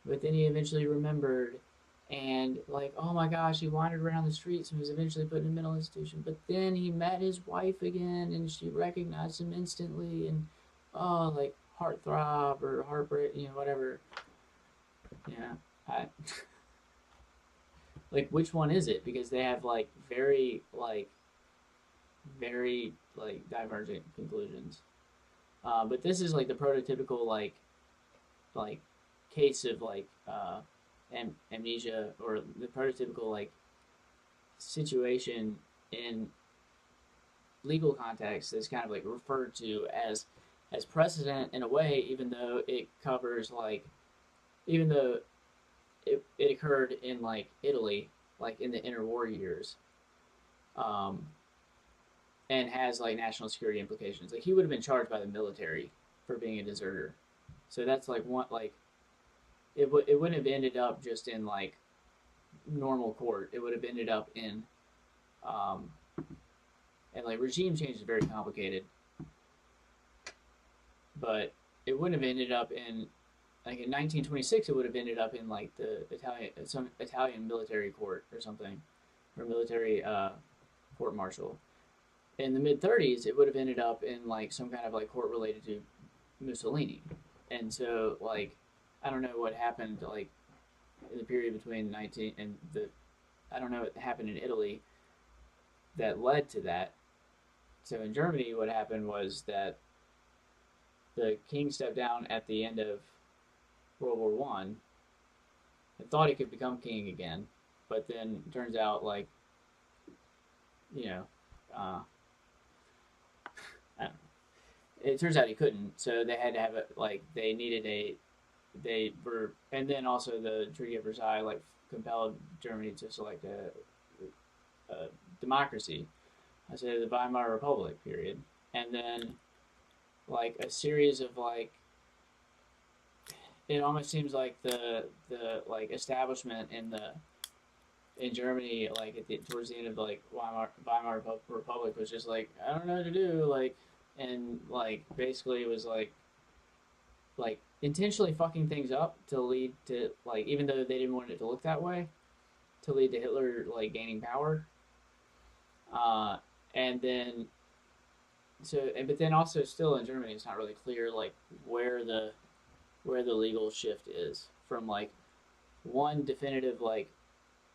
but then he eventually remembered, and like, oh my gosh, he wandered around the streets and was eventually put in a mental institution, but then he met his wife again and she recognized him instantly, and oh, like heartthrob or heartbreak, whatever. Yeah, I like, which one is it? Because they have like very like divergent conclusions. But this is like the prototypical like case of like amnesia, or the prototypical like situation in legal context that's kind of like referred to as precedent in a way, even though it covers like, even though it occurred in like Italy, like in the interwar years, um, and has like national security implications. Like he would have been charged by the military for being a deserter, so that's like one like it wouldn't have ended up just in like normal court. It would have ended up in um, and like regime change is very complicated, but it wouldn't have ended up in like in 1926. It would have ended up in like some Italian military court or something, or military court martial. In the mid 30s, it would have ended up in like some kind of like court related to Mussolini, and so like I don't know what happened like in the period between 19 and the I don't know what happened in Italy that led to that. So in Germany, what happened was that the king stepped down at the end of World War One and thought he could become king again, but then turns out like you know, uh, I don't know. It turns out he couldn't. So they had to have it like they needed and then also the Treaty of Versailles like compelled Germany to select a democracy. I say the Weimar Republic period, and then like a series of like it almost seems like the like establishment in Germany like towards the end of like Weimar Republic was just like, I don't know what to do, like, and like basically it was like intentionally fucking things up to lead to like, even though they didn't want it to look that way, to lead to Hitler like gaining power, and then but then also still in Germany, it's not really clear like where the where the legal shift is from like one definitive like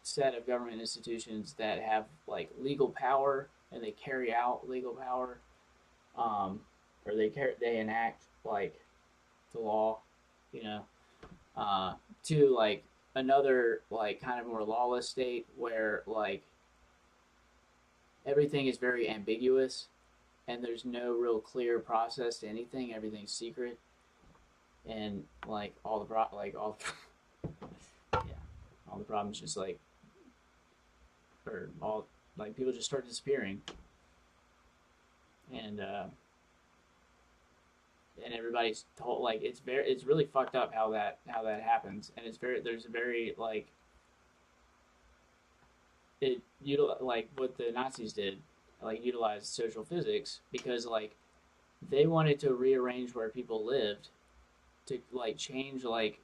set of government institutions that have like legal power and they carry out legal power, um, or they enact like the law, you know, uh, to like another like kind of more lawless state where like everything is very ambiguous and there's no real clear process to anything. Everything's secret, and like all the yeah, all the problems just like or all like people just start disappearing, and and everybody's told like it's really fucked up how that happens, and it's very there's a very like it like what the Nazis did, like utilize social physics because like they wanted to rearrange where people lived to like change like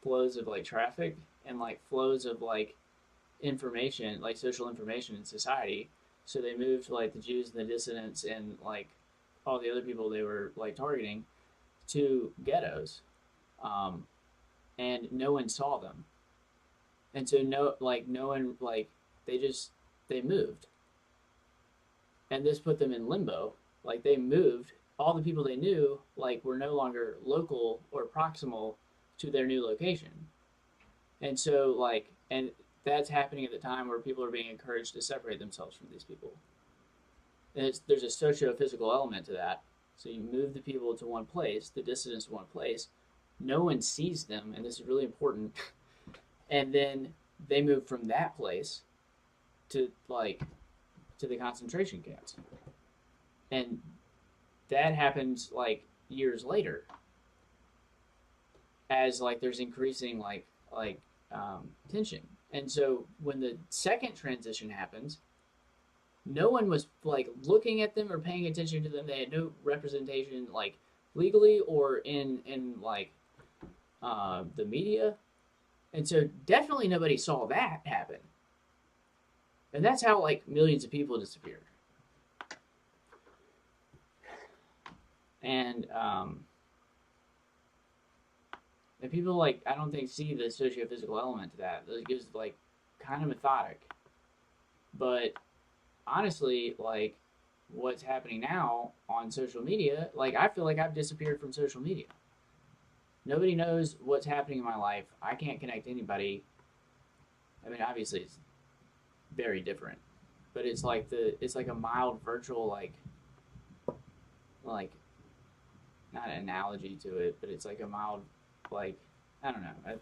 flows of like traffic and like flows of like information, like social information in society. So they moved like the Jews and the dissidents and like all the other people they were like targeting to ghettos, um, and no one saw them, and so no one like they just they moved, and this put them in limbo. Like they moved, all the people they knew like were no longer local or proximal to their new location, and so like and that's happening at the time where people are being encouraged to separate themselves from these people. And there's a socio-physical element to that. So you move the people to one place, the dissidents to one place. No one sees them, and this is really important. And then they move from that place to like to the concentration camps, and that happens like years later, as like there's increasing tension. And so when the second transition happens, no one was like looking at them or paying attention to them. They had no representation like legally or in like the media, and so definitely nobody saw that happen. And that's how like millions of people disappeared. And and people like I don't think see the socio-physical element to that. It gives like kind of methodic, but honestly, like what's happening now on social media, like I feel like I've disappeared from social media. Nobody knows what's happening in my life. I can't connect to anybody. I mean, obviously it's very different, but it's like a mild virtual like not an analogy to it, but it's like a mild like I don't know. I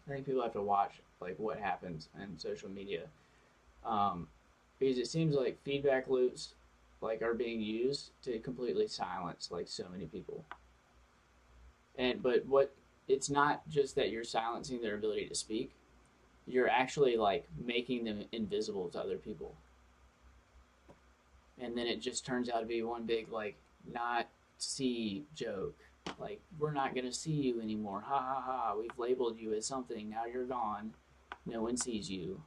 think people have to watch like what happens in social media. Because it seems like feedback loops like are being used to completely silence like so many people. And but what it's not just that you're silencing their ability to speak, you're actually like making them invisible to other people. And then it just turns out to be one big like not see joke. Like we're not gonna see you anymore. Ha ha ha. We've labeled you as something. Now you're gone. No one sees you.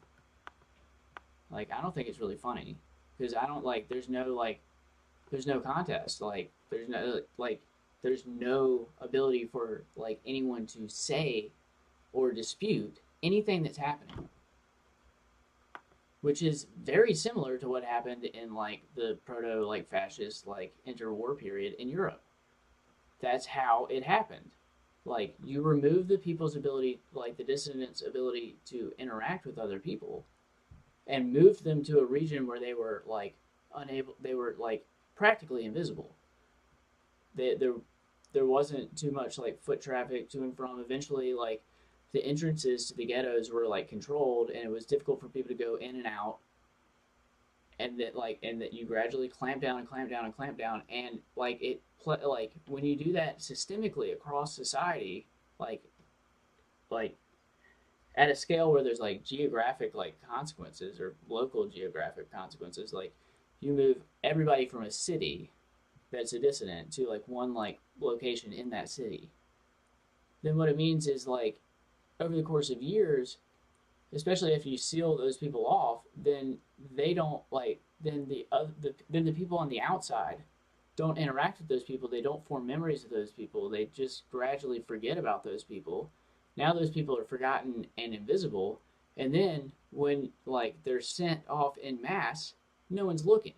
Like I don't think it's really funny because I don't like. There's no contest. Like there's no ability for like anyone to say or dispute anything that's happening, which is very similar to what happened in like the proto like fascist like interwar period in Europe. That's how it happened. Like you remove the people's ability, like the dissidents' ability to interact with other people, and moved them to a region where they were like unable. They were like practically invisible. There wasn't too much like foot traffic to and from. Eventually, like the entrances to the ghettos were like controlled, and it was difficult for people to go in and out. And that you gradually clamp down and clamp down and clamp down, and like like when you do that systemically across society, like at a scale where there's like geographic like consequences or local geographic consequences, like you move everybody from a city that's a dissident to like one like location in that city, then what it means is like over the course of years, especially if you seal those people off, then they don't like then the people on the outside don't interact with those people. They don't form memories of those people. They just gradually forget about those people. Now those people are forgotten and invisible. And then when like they're sent off in mass, no one's looking.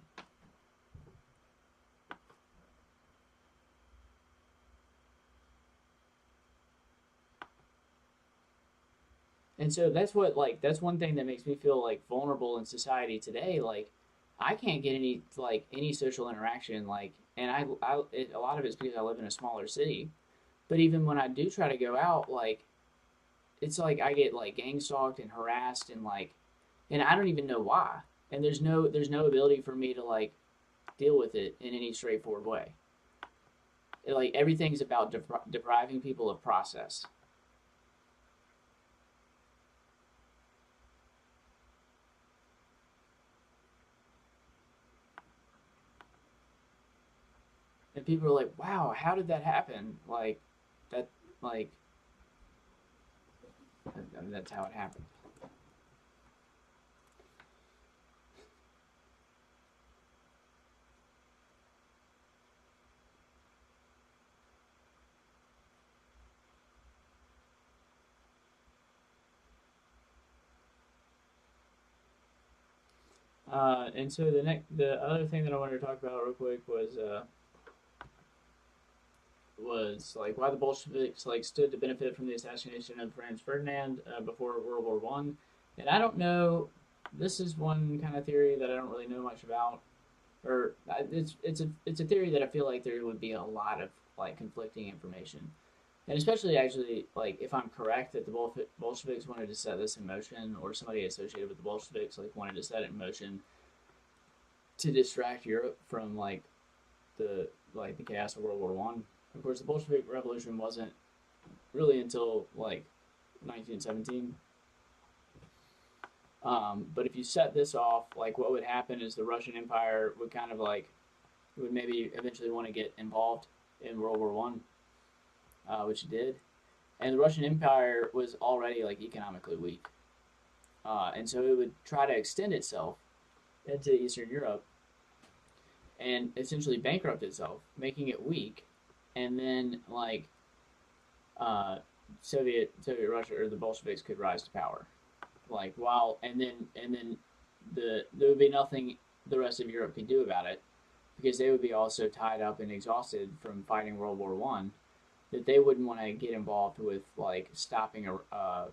And so that's what like that's one thing that makes me feel like vulnerable in society today. Like I can't get any social interaction and a lot of it's because I live in a smaller city. But even when I do try to go out, like it's like I get like gang stalked and harassed and I don't even know why. And there's no ability for me to like deal with it in any straightforward way. Like everything's about depriving people of process. And people are like, "Wow, how did that happen?" That, like, I mean, that's how it happened. And so the other thing that I wanted to talk about real quick was like why the Bolsheviks like stood to benefit from the assassination of Franz Ferdinand before World War One. And I don't know. This is one kind of theory that I don't really know much about, or it's a theory that I feel like there would be a lot of like conflicting information, and especially actually like if I'm correct that the Bolsheviks wanted to set this in motion, or somebody associated with the Bolsheviks like wanted to set it in motion to distract Europe from the chaos of World War One. Of course, the Bolshevik Revolution wasn't really until like 1917. But if you set this off, like what would happen is the Russian Empire would kind of like would maybe eventually want to get involved in World War One, which it did, and the Russian Empire was already like economically weak, and so it would try to extend itself into Eastern Europe and essentially bankrupt itself, making it weak, and then uh, Soviet Russia or the Bolsheviks could rise to power. Like while and then there would be nothing the rest of Europe could do about it because they would be also tied up and exhausted from fighting World War One that they wouldn't want to get involved with like stopping a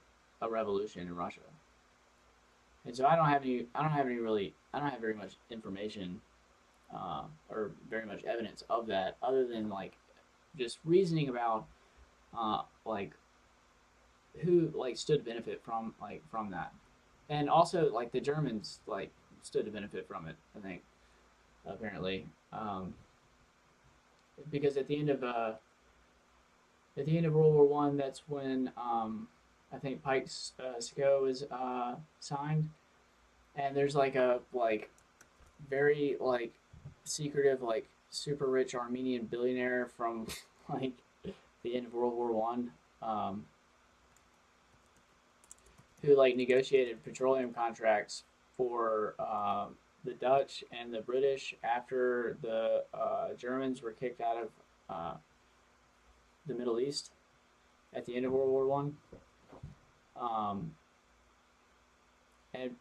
revolution in Russia. And so I don't have very much information or very much evidence of that other than like just reasoning about like who like stood to benefit from that, and also like the Germans like stood to benefit from it. I think apparently because at the end of World War One, that's when I think Pike's SCO is signed, and there's like a very like secretive like super rich Armenian billionaire from like the end of World War One. Who like negotiated petroleum contracts for the Dutch and the British after the Germans were kicked out of the Middle East at the end of World War One, and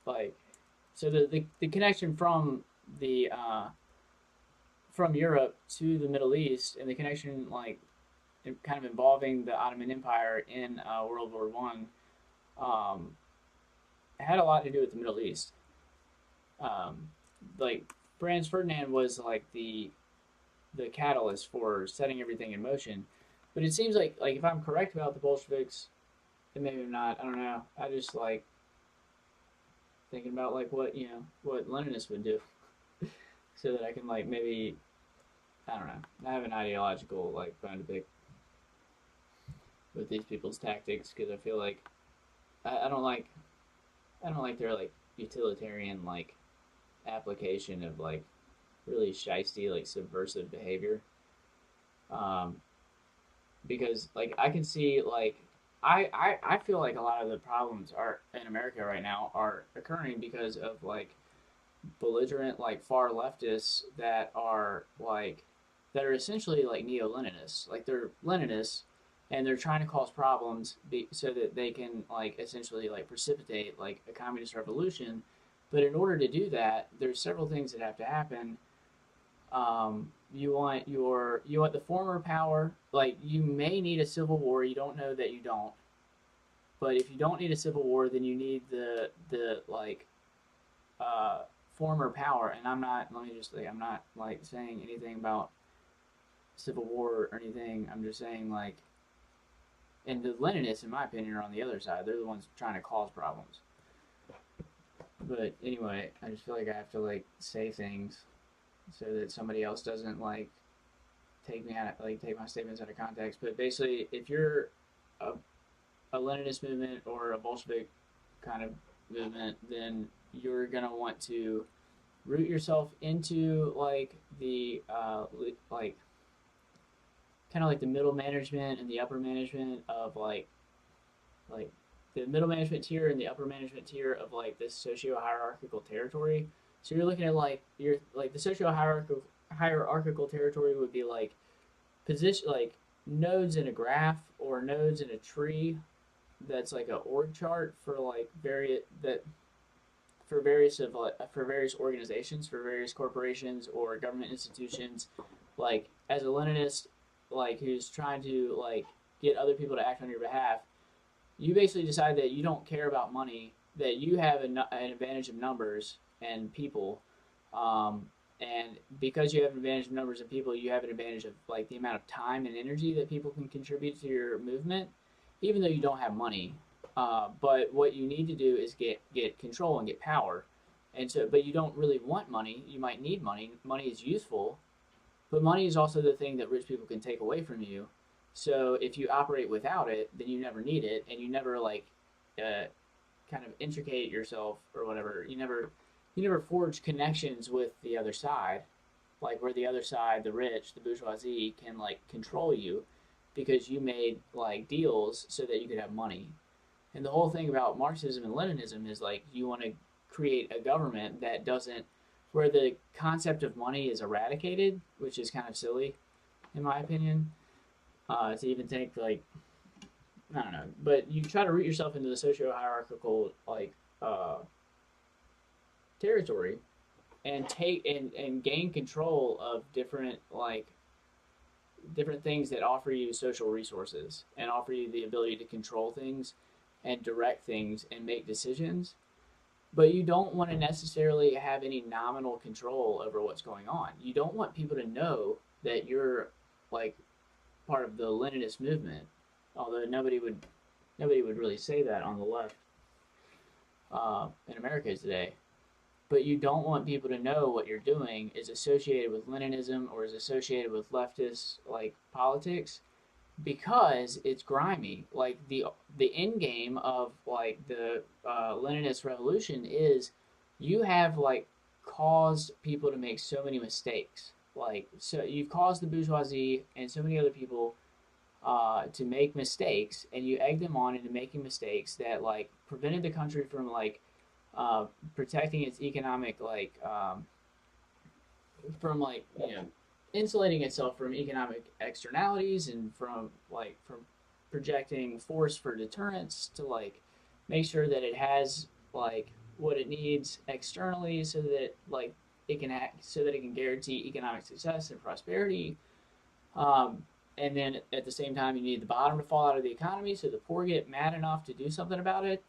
like so the connection the from Europe to the Middle East and the connection like kind of involving the Ottoman Empire in World War One had a lot to do with the Middle East. Um, like Franz Ferdinand was like the catalyst for setting everything in motion. But it seems like if I'm correct about the Bolsheviks, and maybe I'm not, I don't know. I just like thinking about like what Leninists would do, so that I can like maybe I don't know. I have an ideological like bone to pick with these people's tactics because I feel like I don't like their like utilitarian like application of like really shisty like subversive behavior. Um, because like I can see like I feel like a lot of the problems are in America right now are occurring because of like belligerent like far leftists that are essentially like neo-Leninists. Like they're Leninists and they're trying to cause problems so that they can like essentially like precipitate like a communist revolution. But in order to do that, there's several things that have to happen. You want the former power. Like you may need a civil war. You don't know that you don't. But if you don't need a civil war, then you need the like uh, former power. And I'm not. Let me just say, I'm not like saying anything about civil war or anything. I'm just saying like, and the Leninists, in my opinion, are on the other side. They're the ones trying to cause problems. But anyway, I just feel like I have to like say things so that somebody else doesn't like take my statements out of context. But basically, if you're a, a Leninist movement or a Bolshevik kind of movement, then you're gonna want to root yourself into like the like kind of like the middle management and the upper management of like the middle management tier and the upper management tier of like this socio hierarchical territory. So you're looking at like you're like the socio hierarchical territory would be like position like nodes in a graph or nodes in a tree that's like a org chart for like various that for various organizations, for various corporations or government institutions. Like as a Leninist, like who's trying to like get other people to act on your behalf, you basically decide that you don't care about money, that you have an advantage of numbers and people, and because you have an advantage of numbers and people, you have an advantage of like the amount of time and energy that people can contribute to your movement, even though you don't have money. But what you need to do is get control and get power, and so but you don't really want money. You might need money. Money is useful, but money is also the thing that rich people can take away from you. So if you operate without it, then you never need it, and you never like uh, kind of intricate yourself or whatever. You never forge connections with the other side, like where the other side, the rich, the bourgeoisie, can like control you because you made like deals so that you could have money. And the whole thing about Marxism and Leninism is like you want to create a government that doesn't, where the concept of money is eradicated, which is kind of silly, in my opinion. To even think like I don't know, but you try to root yourself into the socio-hierarchical like territory and and gain control of different things that offer you social resources and offer you the ability to control things and direct things and make decisions. But you don't want to necessarily have any nominal control over what's going on. You don't want people to know that you're like part of the Leninist movement, although nobody would really say that on the left in America today. But you don't want people to know what you're doing is associated with Leninism or is associated with leftist like politics because it's grimy. Like the end game of like the Leninist revolution is you have like caused people to make so many mistakes. Like so you've caused the bourgeoisie and so many other people to make mistakes, and you egg them on into making mistakes that like prevented the country from like protecting its economic from like insulating itself from economic externalities and from projecting force for deterrence to like make sure that it has like what it needs externally so that like it can act so that it can guarantee economic success and prosperity. Um, and then at the same time, you need the bottom to fall out of the economy so the poor get mad enough to do something about it.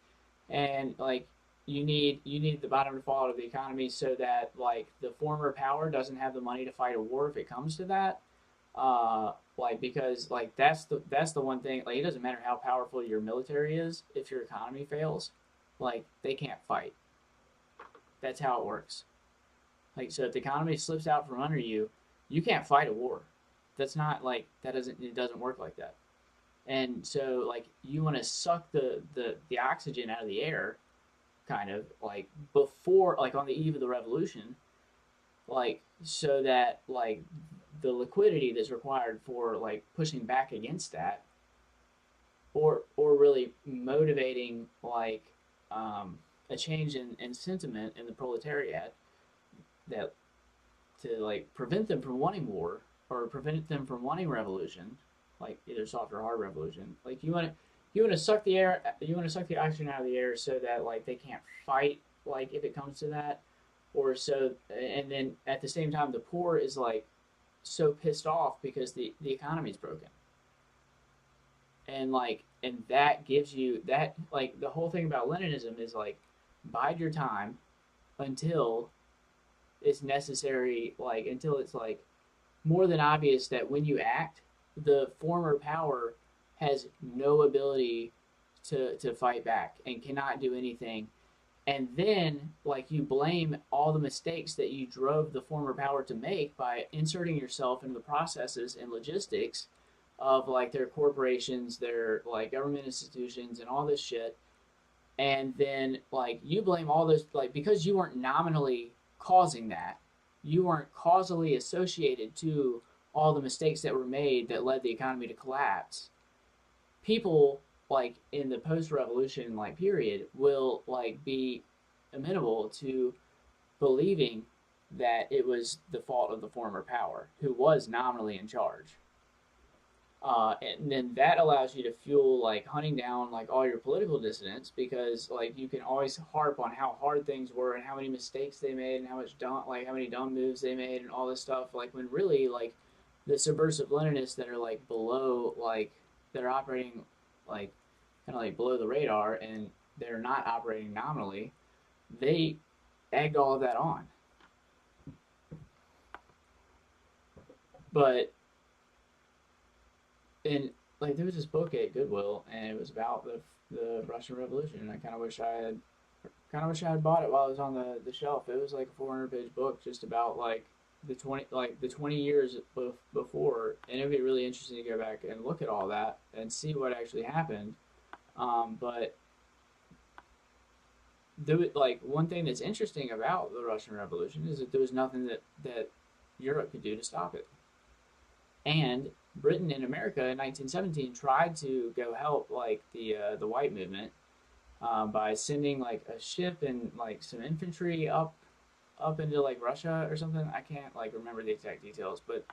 And like you need the bottom to fall out of the economy so that like the former power doesn't have the money to fight a war if it comes to that. Like because like that's the one thing. Like it doesn't matter how powerful your military is if your economy fails, like they can't fight. That's how it works. Like so, if the economy slips out from under you, you can't fight a war. That's not like that doesn't it doesn't work like that. And so like you want to suck the oxygen out of the air, kind of like before like on the eve of the revolution, like so that like the liquidity that's required for like pushing back against that, or really motivating like a change in sentiment in the proletariat that to like prevent them from wanting war or prevent them from wanting revolution, like either soft or hard revolution. Like you want to suck the air, you want to suck the oxygen out of the air so that like they can't fight, like if it comes to that, or so. And then at the same time, the poor is like so pissed off because the economy's broken, and that gives you that, like the whole thing about Leninism is like bide your time until it's necessary, like until it's like more than obvious that when you act, the former power has no ability to fight back and cannot do anything. And then, like, you blame all the mistakes that you drove the former power to make by inserting yourself into the processes and logistics of, like, their corporations, their, like, government institutions, and all this shit. And then, like, you blame all those, like, because you weren't nominally causing that, you weren't causally associated to all the mistakes that were made that led the economy to collapse. People like in the post-revolution like period will like be amenable to believing that it was the fault of the former power who was nominally in charge. And then that allows you to fuel like hunting down like all your political dissidents, because like you can always harp on how hard things were and how many mistakes they made and how much dumb, like how many dumb moves they made and all this stuff, like when really like the subversive Leninists that are like below, like they're operating like kind of like below the radar and they're not operating nominally, they egged all of that on. But and like there was this book at Goodwill and it was about the Russian Revolution, and I kind of wish I had bought it while it was on the shelf. It was like a 400-page book just about like the 20 years before, and it'd be really interesting to go back and look at all that and see what actually happened. But like one thing that's interesting about the Russian Revolution is that there was nothing that Europe could do to stop it. And Britain and America in 1917 tried to go help like the white movement by sending like a ship and like some infantry up into like Russia or something. I can't like remember the exact details, but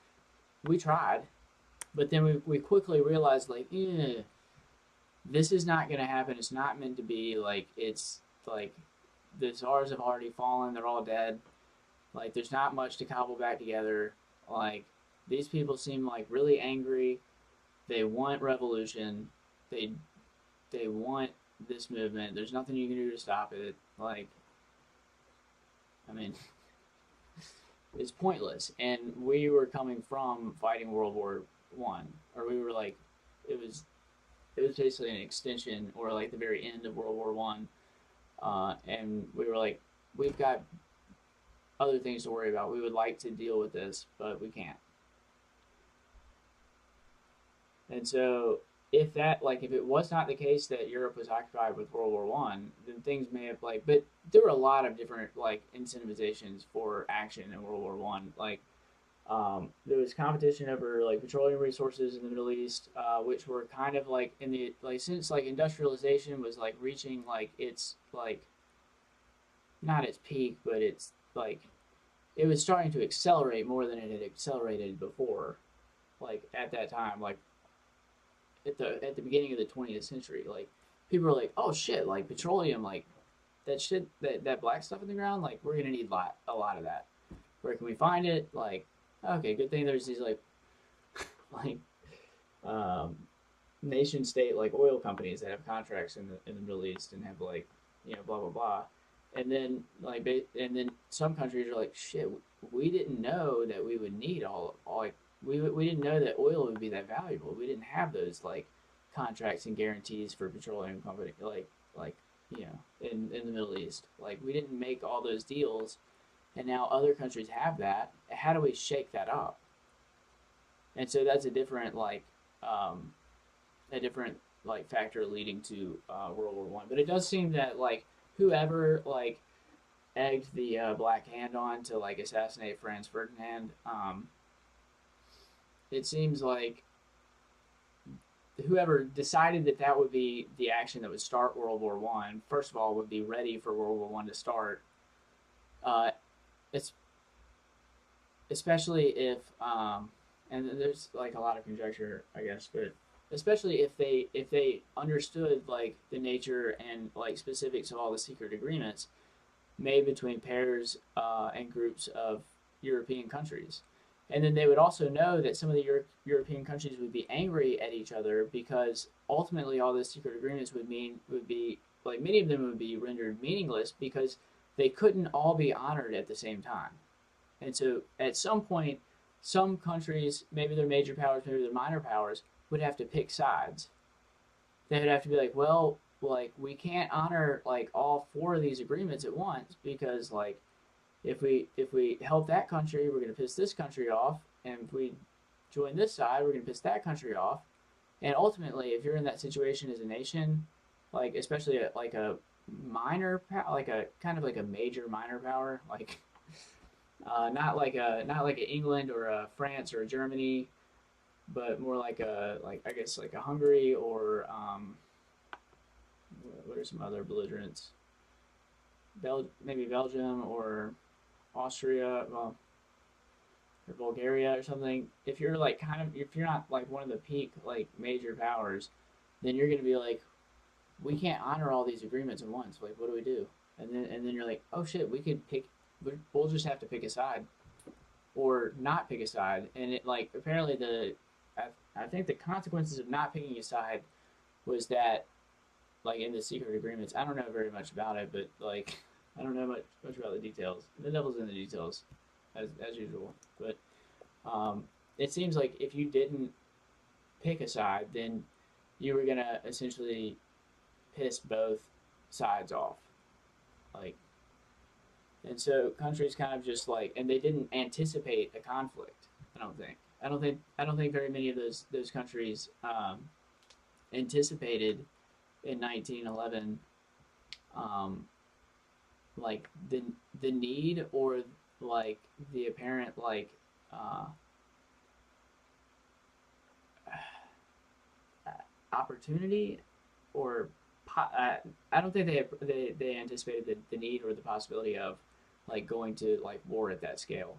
we tried. But then we quickly realized like, this is not going to happen. It's not meant to be. Like it's like the Tsars have already fallen. They're all dead. Like there's not much to cobble back together. Like these people seem like really angry. They want revolution. They want this movement. There's nothing you can do to stop it. Like, I mean, it's pointless. And we were coming from fighting World War One, or we were like, it was basically an extension or like the very end of World War One, and we were like, we've got other things to worry about. We would like to deal with this, but we can't. And so if it was not the case that Europe was occupied with World War One, then things may have like, but there were a lot of different like incentivizations for action in World War One. Like, there was competition over like petroleum resources in the Middle East, which were kind of like in the like since like industrialization was like reaching like its like not its peak, but it's like it was starting to accelerate more than it had accelerated before. Like at that time, like at the beginning of the 20th century, like people were like, oh shit, like petroleum, like that shit, that black stuff in the ground, like we're gonna need a lot of that. Where can we find it? Like, okay, good thing there's these like like nation state like oil companies that have contracts in the Middle East and have like, you know, blah blah blah. And then some countries are like, shit, we didn't know that we would need all like we didn't know that oil would be that valuable. We didn't have those like contracts and guarantees for petroleum company like you know in the Middle East. Like we didn't make all those deals, and now other countries have that. How do we shake that up? And so that's a different factor leading to World War One. But it does seem that like whoever like egged the Black Hand on to like assassinate Franz Ferdinand, it seems like whoever decided that that would be the action that would start World War One, first of all, would be ready for World War One to start. It's especially if and there's like a lot of conjecture, I guess, but especially if they understood like the nature and like specifics of all the secret agreements made between pairs and groups of European countries. And then they would also know that some of the European countries would be angry at each other because ultimately all those secret agreements would be like many of them would be rendered meaningless because they couldn't all be honored at the same time. And so at some point, some countries, maybe they're major powers, maybe they're minor powers, would have to pick sides. They would have to be like, well, like we can't honor like all four of these agreements at once because like if we help that country, we're going to piss this country off, and if we join this side, we're going to piss that country off. And ultimately, if you're in that situation as a nation, like especially like a minor, like a kind of like a major minor power, like not like a England or a France or a Germany, but more like a like I guess like a Hungary or what are some other belligerents? Maybe Belgium or Austria, well, or Bulgaria or something. If you're like kind of if you're not like one of the peak like major powers, then you're gonna be like, we can't honor all these agreements at once. Like, what do we do? And then you're like, oh shit, we could pick. We'll just have to pick a side, or not pick a side. And it like apparently I think the consequences of not picking a side was that like in the secret agreements. I don't know very much about it, but like I don't know much about the details. The devil's in the details, as usual. But it seems like if you didn't pick a side, then you were gonna essentially piss both sides off. Like, and so countries kind of just like, and they didn't anticipate a conflict. I don't think. I don't think very many of those countries anticipated in 1911 like the need or like the apparent like opportunity or I don't think they anticipated the need or the possibility of like going to like war at that scale,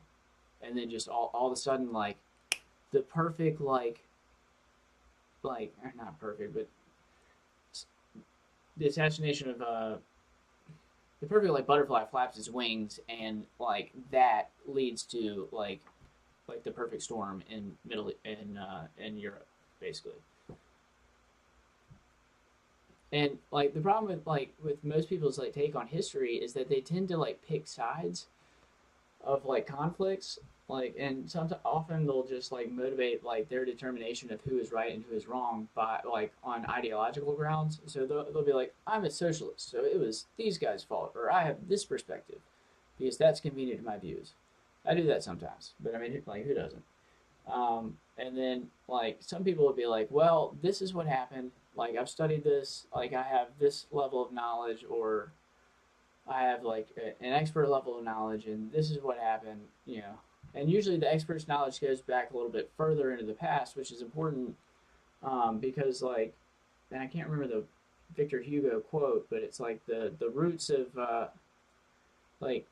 and then just all of a sudden like the perfect like not perfect but the assassination of the perfect like butterfly flaps its wings and like that leads to like the perfect storm in in Europe basically. And like the problem with most people's like take on history is that they tend to like pick sides of like conflicts, like and sometimes often they'll just like motivate like their determination of who is right and who is wrong by like on ideological grounds. So they'll be like, I'm a socialist, so it was these guys' fault, or I have this perspective because that's convenient to my views. I do that sometimes, but I mean, like who doesn't? And then like some people would be like, well, this is what happened. Like I've studied this. Like I have this level of knowledge, or I have like an expert level of knowledge, and this is what happened. You know, and usually the expert's knowledge goes back a little bit further into the past, which is important because like, and I can't remember the Victor Hugo quote, but it's like the roots of like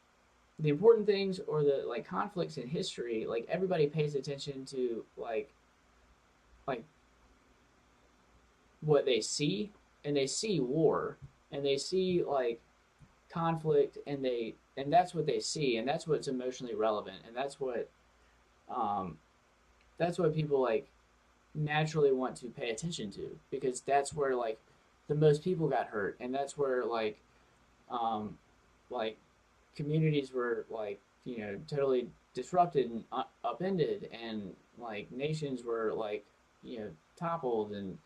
the important things or the like conflicts in history. Like everybody pays attention to like what they see, and they see war, and they see like conflict, and that's what they see, and that's what's emotionally relevant, and that's what people like naturally want to pay attention to because that's where like the most people got hurt, and that's where um like communities were like totally disrupted and upended, and like nations were like toppled, and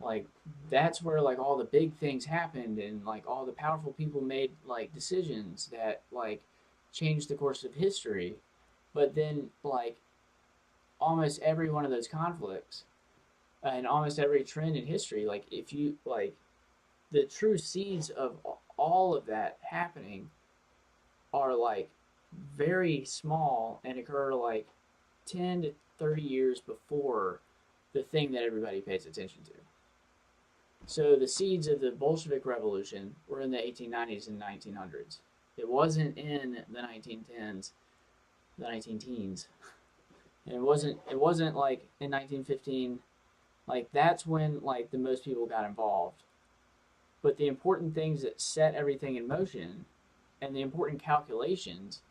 like that's where like all the big things happened, and like all the powerful people made like decisions that like changed the course of history. But then like almost every one of those conflicts and almost every trend in history, like if you like the true seeds of all of that happening are like very small and occur like 10 to 30 years before the thing that everybody pays attention to. So the seeds of the Bolshevik Revolution were in the 1890s and 1900s. It wasn't in the 1910s the 19 teens. And it wasn't like in 1915, like that's when like the most people got involved. But the important things that set everything in motion and the important calculations,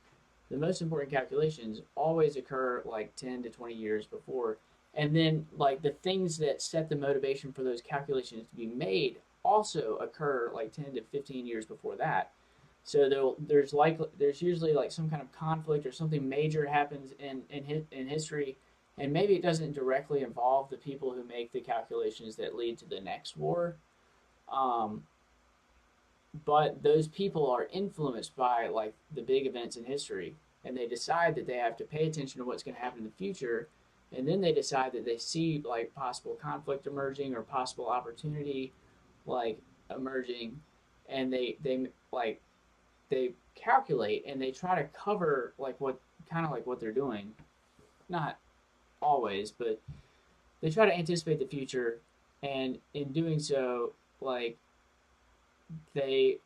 the most important calculations always occur like 10 to 20 years before. And then like the things that set the motivation for those calculations to be made also occur like 10 to 15 years before that. So there's usually like some kind of conflict or something major happens in history, and maybe it doesn't directly involve the people who make the calculations that lead to the next war, um, but those people are influenced by like the big events in history, and they decide that they have to pay attention to what's going to happen in the future, and then they decide that they see like possible conflict emerging or possible opportunity like emerging, and they like they calculate and they try to cover like what kind of like what they're doing, not always, but they try to anticipate the future, and in doing so like they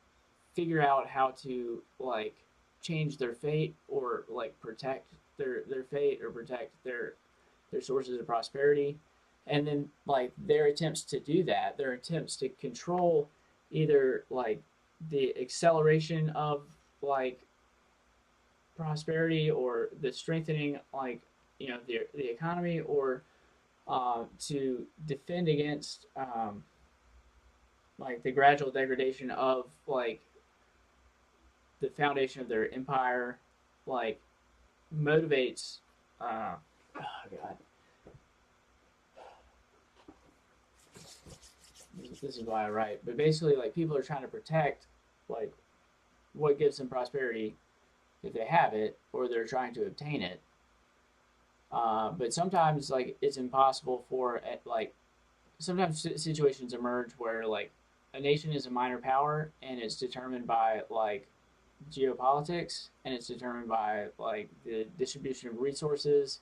figure out how to like change their fate or like protect their fate or protect their sources of prosperity. And then like their attempts to do that, their attempts to control either like the acceleration of like prosperity or the strengthening like the economy, or to defend against like the gradual degradation of like the foundation of their empire, like motivates. Oh God, this is why I write. But basically, like people are trying to protect like what gives them prosperity if they have it, or they're trying to obtain it. But sometimes like it's impossible for like sometimes situations emerge where like a nation is a minor power and it's determined by like geopolitics, and it's determined by like the distribution of resources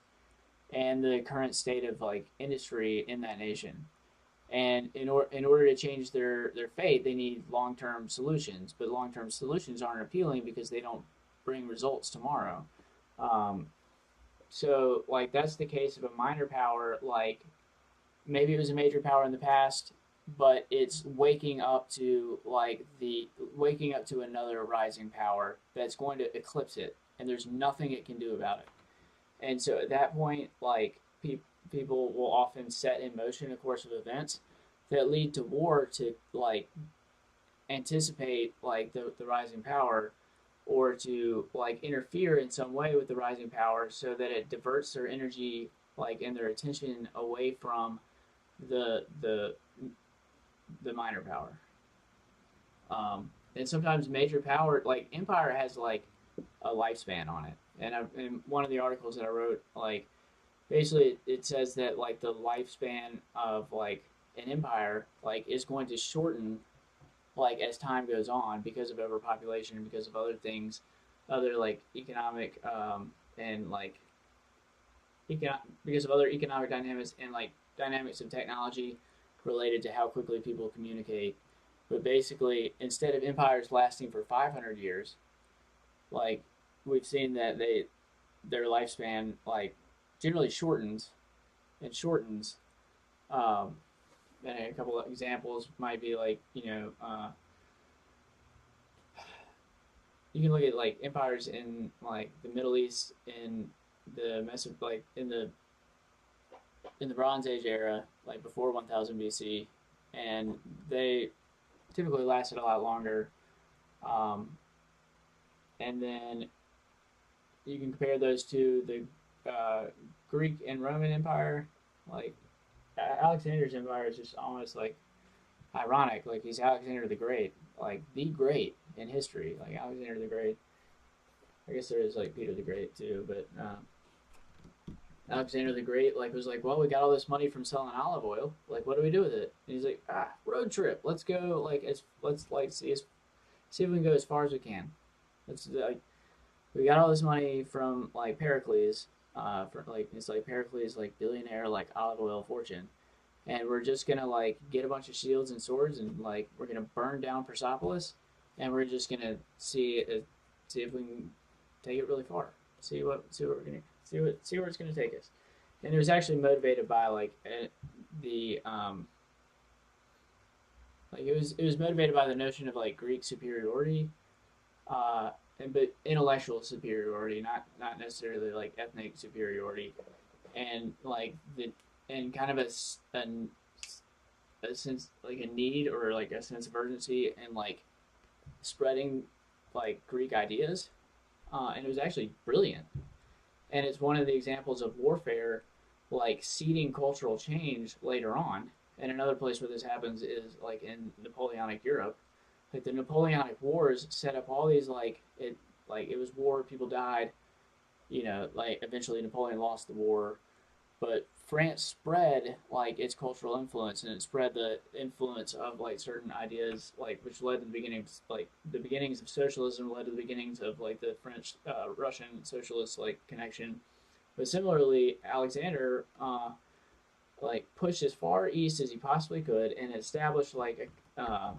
and the current state of like industry in that nation. And in order to change their fate, they need long term solutions. But long term solutions aren't appealing because they don't bring results tomorrow. Um, so like that's the case of a minor power. Like maybe it was a major power in the past, but it's waking up to another rising power that's going to eclipse it, and there's nothing it can do about it. And so at that point, like people will often set in motion a course of events that lead to war to like anticipate like the rising power, or to like interfere in some way with the rising power so that it diverts their energy like and their attention away from the the the minor power. And sometimes major power, like empire, has like a lifespan on it. And in one of the articles that I wrote, like basically it says that like the lifespan of like an empire like is going to shorten like as time goes on because of overpopulation and because of other things, other like economic and like because of other economic dynamics and like dynamics of technology related to how quickly people communicate. But basically, instead of empires lasting for 500 years, like we've seen that their lifespan like generally shortens and shortens. Um, and a couple of examples might be like you can look at like empires in like the Middle East, in like in the Bronze Age era, like before 1000 BC, and they typically lasted a lot longer. Um, and then you can compare those to the Greek and Roman Empire. Like Alexander's empire is just almost like ironic. Like he's Alexander the Great, like the great in history. Like Alexander the Great. I guess there is like Peter the Great too, but Alexander the Great like was like, well, we got all this money from selling olive oil. Like, what do we do with it? And he's like, road trip. Let's go. Let's like see if we can go as far as we can. Let's like we got all this money from like Pericles. For like it's like Pericles like billionaire like olive oil fortune, and we're just gonna like get a bunch of shields and swords, and like we're gonna burn down Persepolis, and we're just gonna see if we can take it really far. see what we're gonna see where it's gonna take us. And it was actually motivated by the like it was motivated by the notion of like Greek superiority, but intellectual superiority, not necessarily like ethnic superiority, and like the and kind of a sense like a need or like a sense of urgency and like spreading like Greek ideas, and it was actually brilliant. And it's one of the examples of warfare like seeding cultural change later on. And another place where this happens is like in Napoleonic Europe. Like the Napoleonic Wars set up all these like it was war, people died, like eventually Napoleon lost the war, but France spread like its cultural influence, and it spread the influence of like certain ideas, like which led to the beginnings of socialism, led to the beginnings of like the French Russian socialist like connection. But similarly, Alexander like pushed as far east as he possibly could and established like a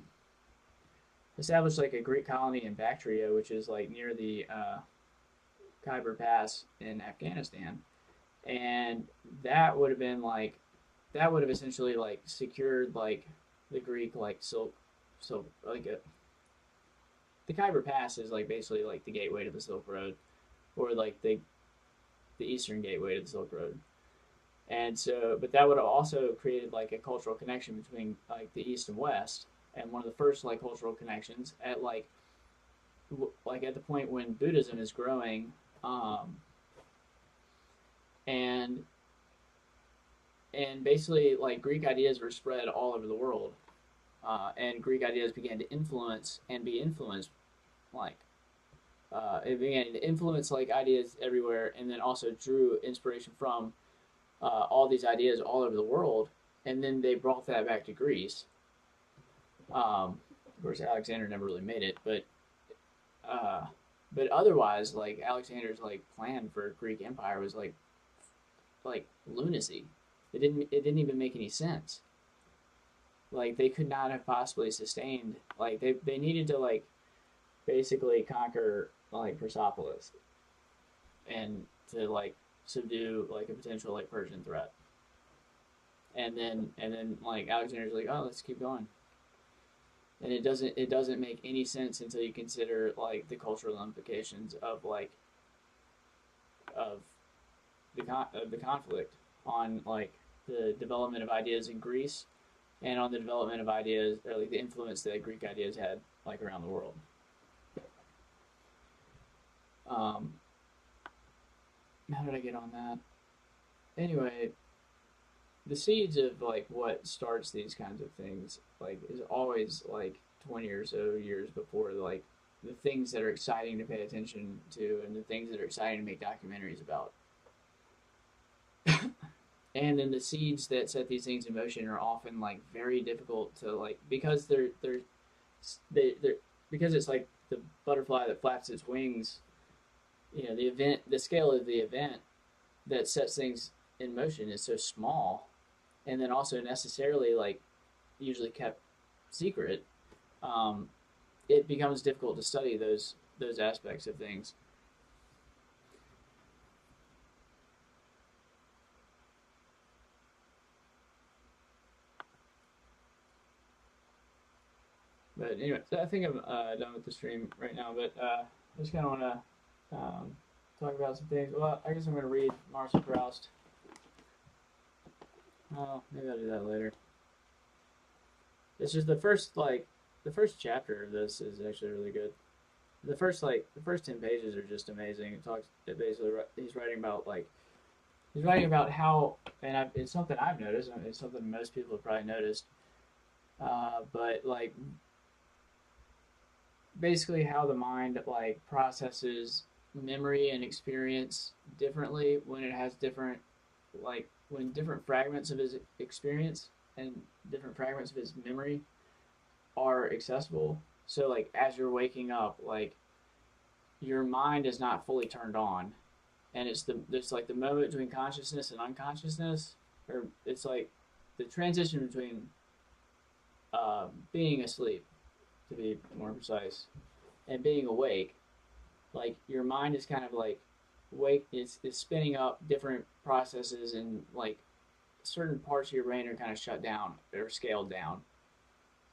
Greek colony in Bactria, which is like near the Khyber Pass in Afghanistan, and that would have essentially like secured like the Greek like silk like the Khyber Pass is like basically like the gateway to the Silk Road, or like the eastern gateway to the Silk Road. And so, but that would have also created like a cultural connection between like the east and west, and one of the first like cultural connections at like at the point when Buddhism is growing, and basically like Greek ideas were spread all over the world, and Greek ideas began to influence and be influenced like it began to influence like ideas everywhere, and then also drew inspiration from all these ideas all over the world, and then they brought that back to Greece. Of course, Alexander never really made it, but otherwise, like Alexander's like plan for Greek Empire was like lunacy. It didn't even make any sense. Like they could not have possibly sustained. Like they needed to like basically conquer like Persepolis and to like subdue like a potential like Persian threat. And then like Alexander's like, oh, let's keep going. And it doesn't make any sense until you consider like the cultural implications of like of the conflict on like the development of ideas in Greece, and on the development of ideas, or like the influence that Greek ideas had like around the world. How did I get on that? Anyway, the seeds of like what starts these kinds of things like is always like 20 or so years before like the things that are exciting to pay attention to and the things that are exciting to make documentaries about. And then the seeds that set these things in motion are often like very difficult to like, because they're because it's like the butterfly that flaps its wings. The scale of the event that sets things in motion is so small, and then also necessarily like usually kept secret. It becomes difficult to study those aspects of things. But anyway, so I think I'm done with the stream right now. But I just kind of want to talk about some things. Well, I guess I'm going to read Marcel Proust. Oh, maybe I'll do that later. It's just the first chapter of this is actually really good. The first 10 pages are just amazing. It basically he's writing about how, and it's something I've noticed. It's something most people have probably noticed. But like basically how the mind like processes memory and experience differently when it has different when different fragments of his experience and different fragments of his memory are accessible. So like as you're waking up, like your mind is not fully turned on, and there's like the moment between consciousness and unconsciousness, or it's like the transition between being asleep, to be more precise, and being awake. Like your mind is kind of like it's spinning up different processes, and like certain parts of your brain are kind of shut down or scaled down.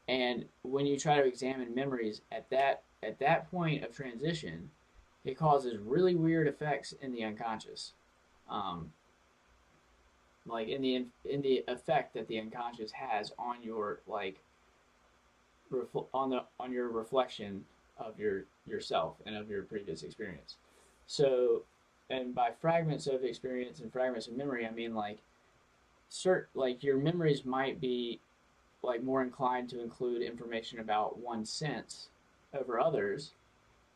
And when you try to examine memories at that point of transition, it causes really weird effects in the unconscious, um, like in the effect that the unconscious has on your like on your reflection of yourself and of your previous experience. So, and by fragments of experience and fragments of memory, I mean like like your memories might be like more inclined to include information about one sense over others,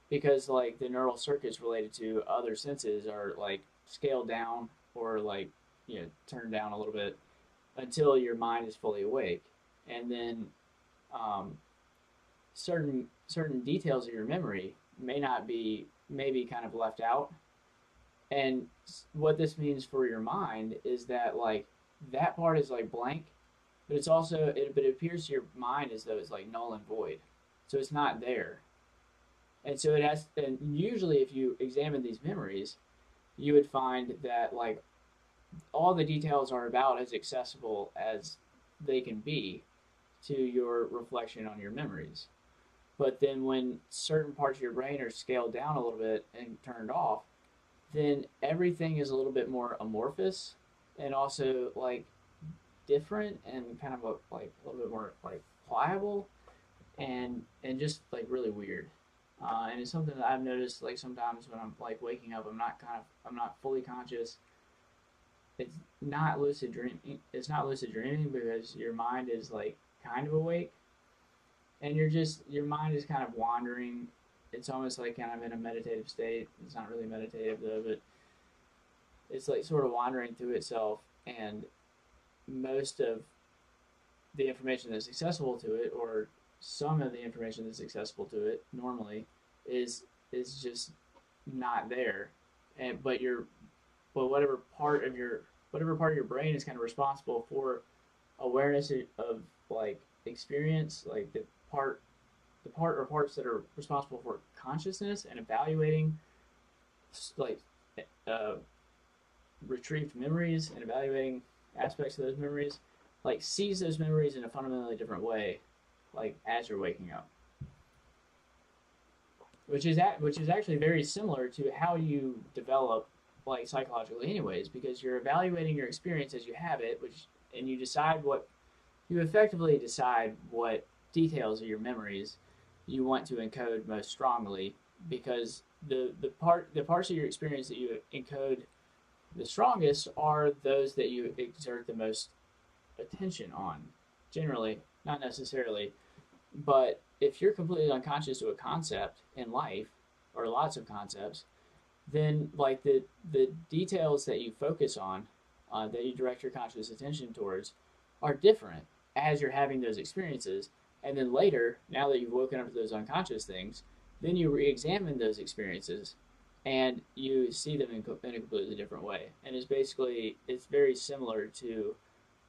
because like the neural circuits related to other senses are like scaled down or like turned down a little bit until your mind is fully awake. And then um, certain details of your memory may be kind of left out. And what this means for your mind is that like that part is like blank, but it appears to your mind as though it's like null and void, so it's not there. And so it has. And usually, if you examine these memories, you would find that like all the details are about as accessible as they can be to your reflection on your memories. But then when certain parts of your brain are scaled down a little bit and turned off, then everything is a little bit more amorphous and also like different and kind of like a little bit more like pliable and just like really weird. And it's something that I've noticed like sometimes when I'm like waking up, I'm not fully conscious. It's not lucid dreaming. It's not lucid dreaming because your mind is like kind of awake, and your mind is kind of wandering. It's almost like kind of in a meditative state. It's not really meditative though, but it's like sort of wandering through itself, and most of the information that's accessible to it, or some of the information that's accessible to it normally, is just not there. And but whatever part of your brain is kind of responsible for awareness of like experience, like the part or parts that are responsible for consciousness and evaluating like uh, retrieved memories and evaluating aspects of those memories, like sees those memories in a fundamentally different way, like as you're waking up, which is actually very similar to how you develop like psychologically, anyways, because you're evaluating your experience as you have it, and you effectively decide what details of your memories you want to encode most strongly, because the parts of your experience that you encode the strongest are those that you exert the most attention on, generally, not necessarily. But if you're completely unconscious to a concept in life, or lots of concepts, then like the details that you focus on, that you direct your conscious attention towards, are different as you're having those experiences. And then later, now that you've woken up to those unconscious things, then you re-examine those experiences and you see them in a completely different way. And it's very similar to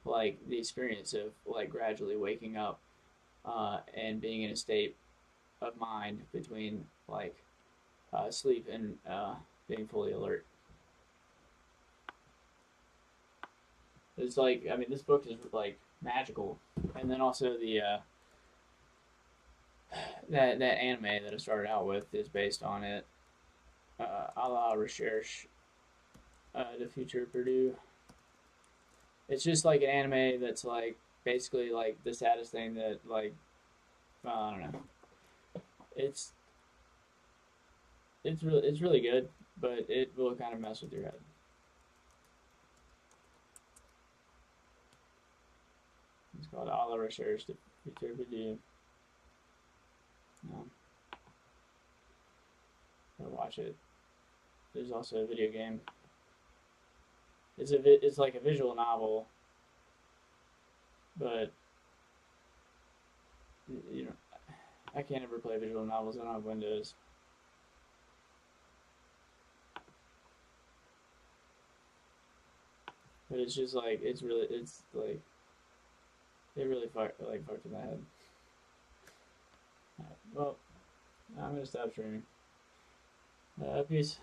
like the experience of like gradually waking up, and being in a state of mind between like sleep and being fully alert. It's like, I mean, this book is like magical, and then also the that anime that I started out with is based on it. A la Recherche, the future of Purdue. It's just like an anime that's like basically like the saddest thing that like, I don't know. It's it's really good, but it will kind of mess with your head. It's called A la Recherche de Futur Video. Go watch it. There's also a video game. It's like a visual novel, but you know I can't ever play visual novels. I don't have Windows. But it's just like it's like it really fucked in my head. Alright, well, I'm gonna stop streaming. Peace.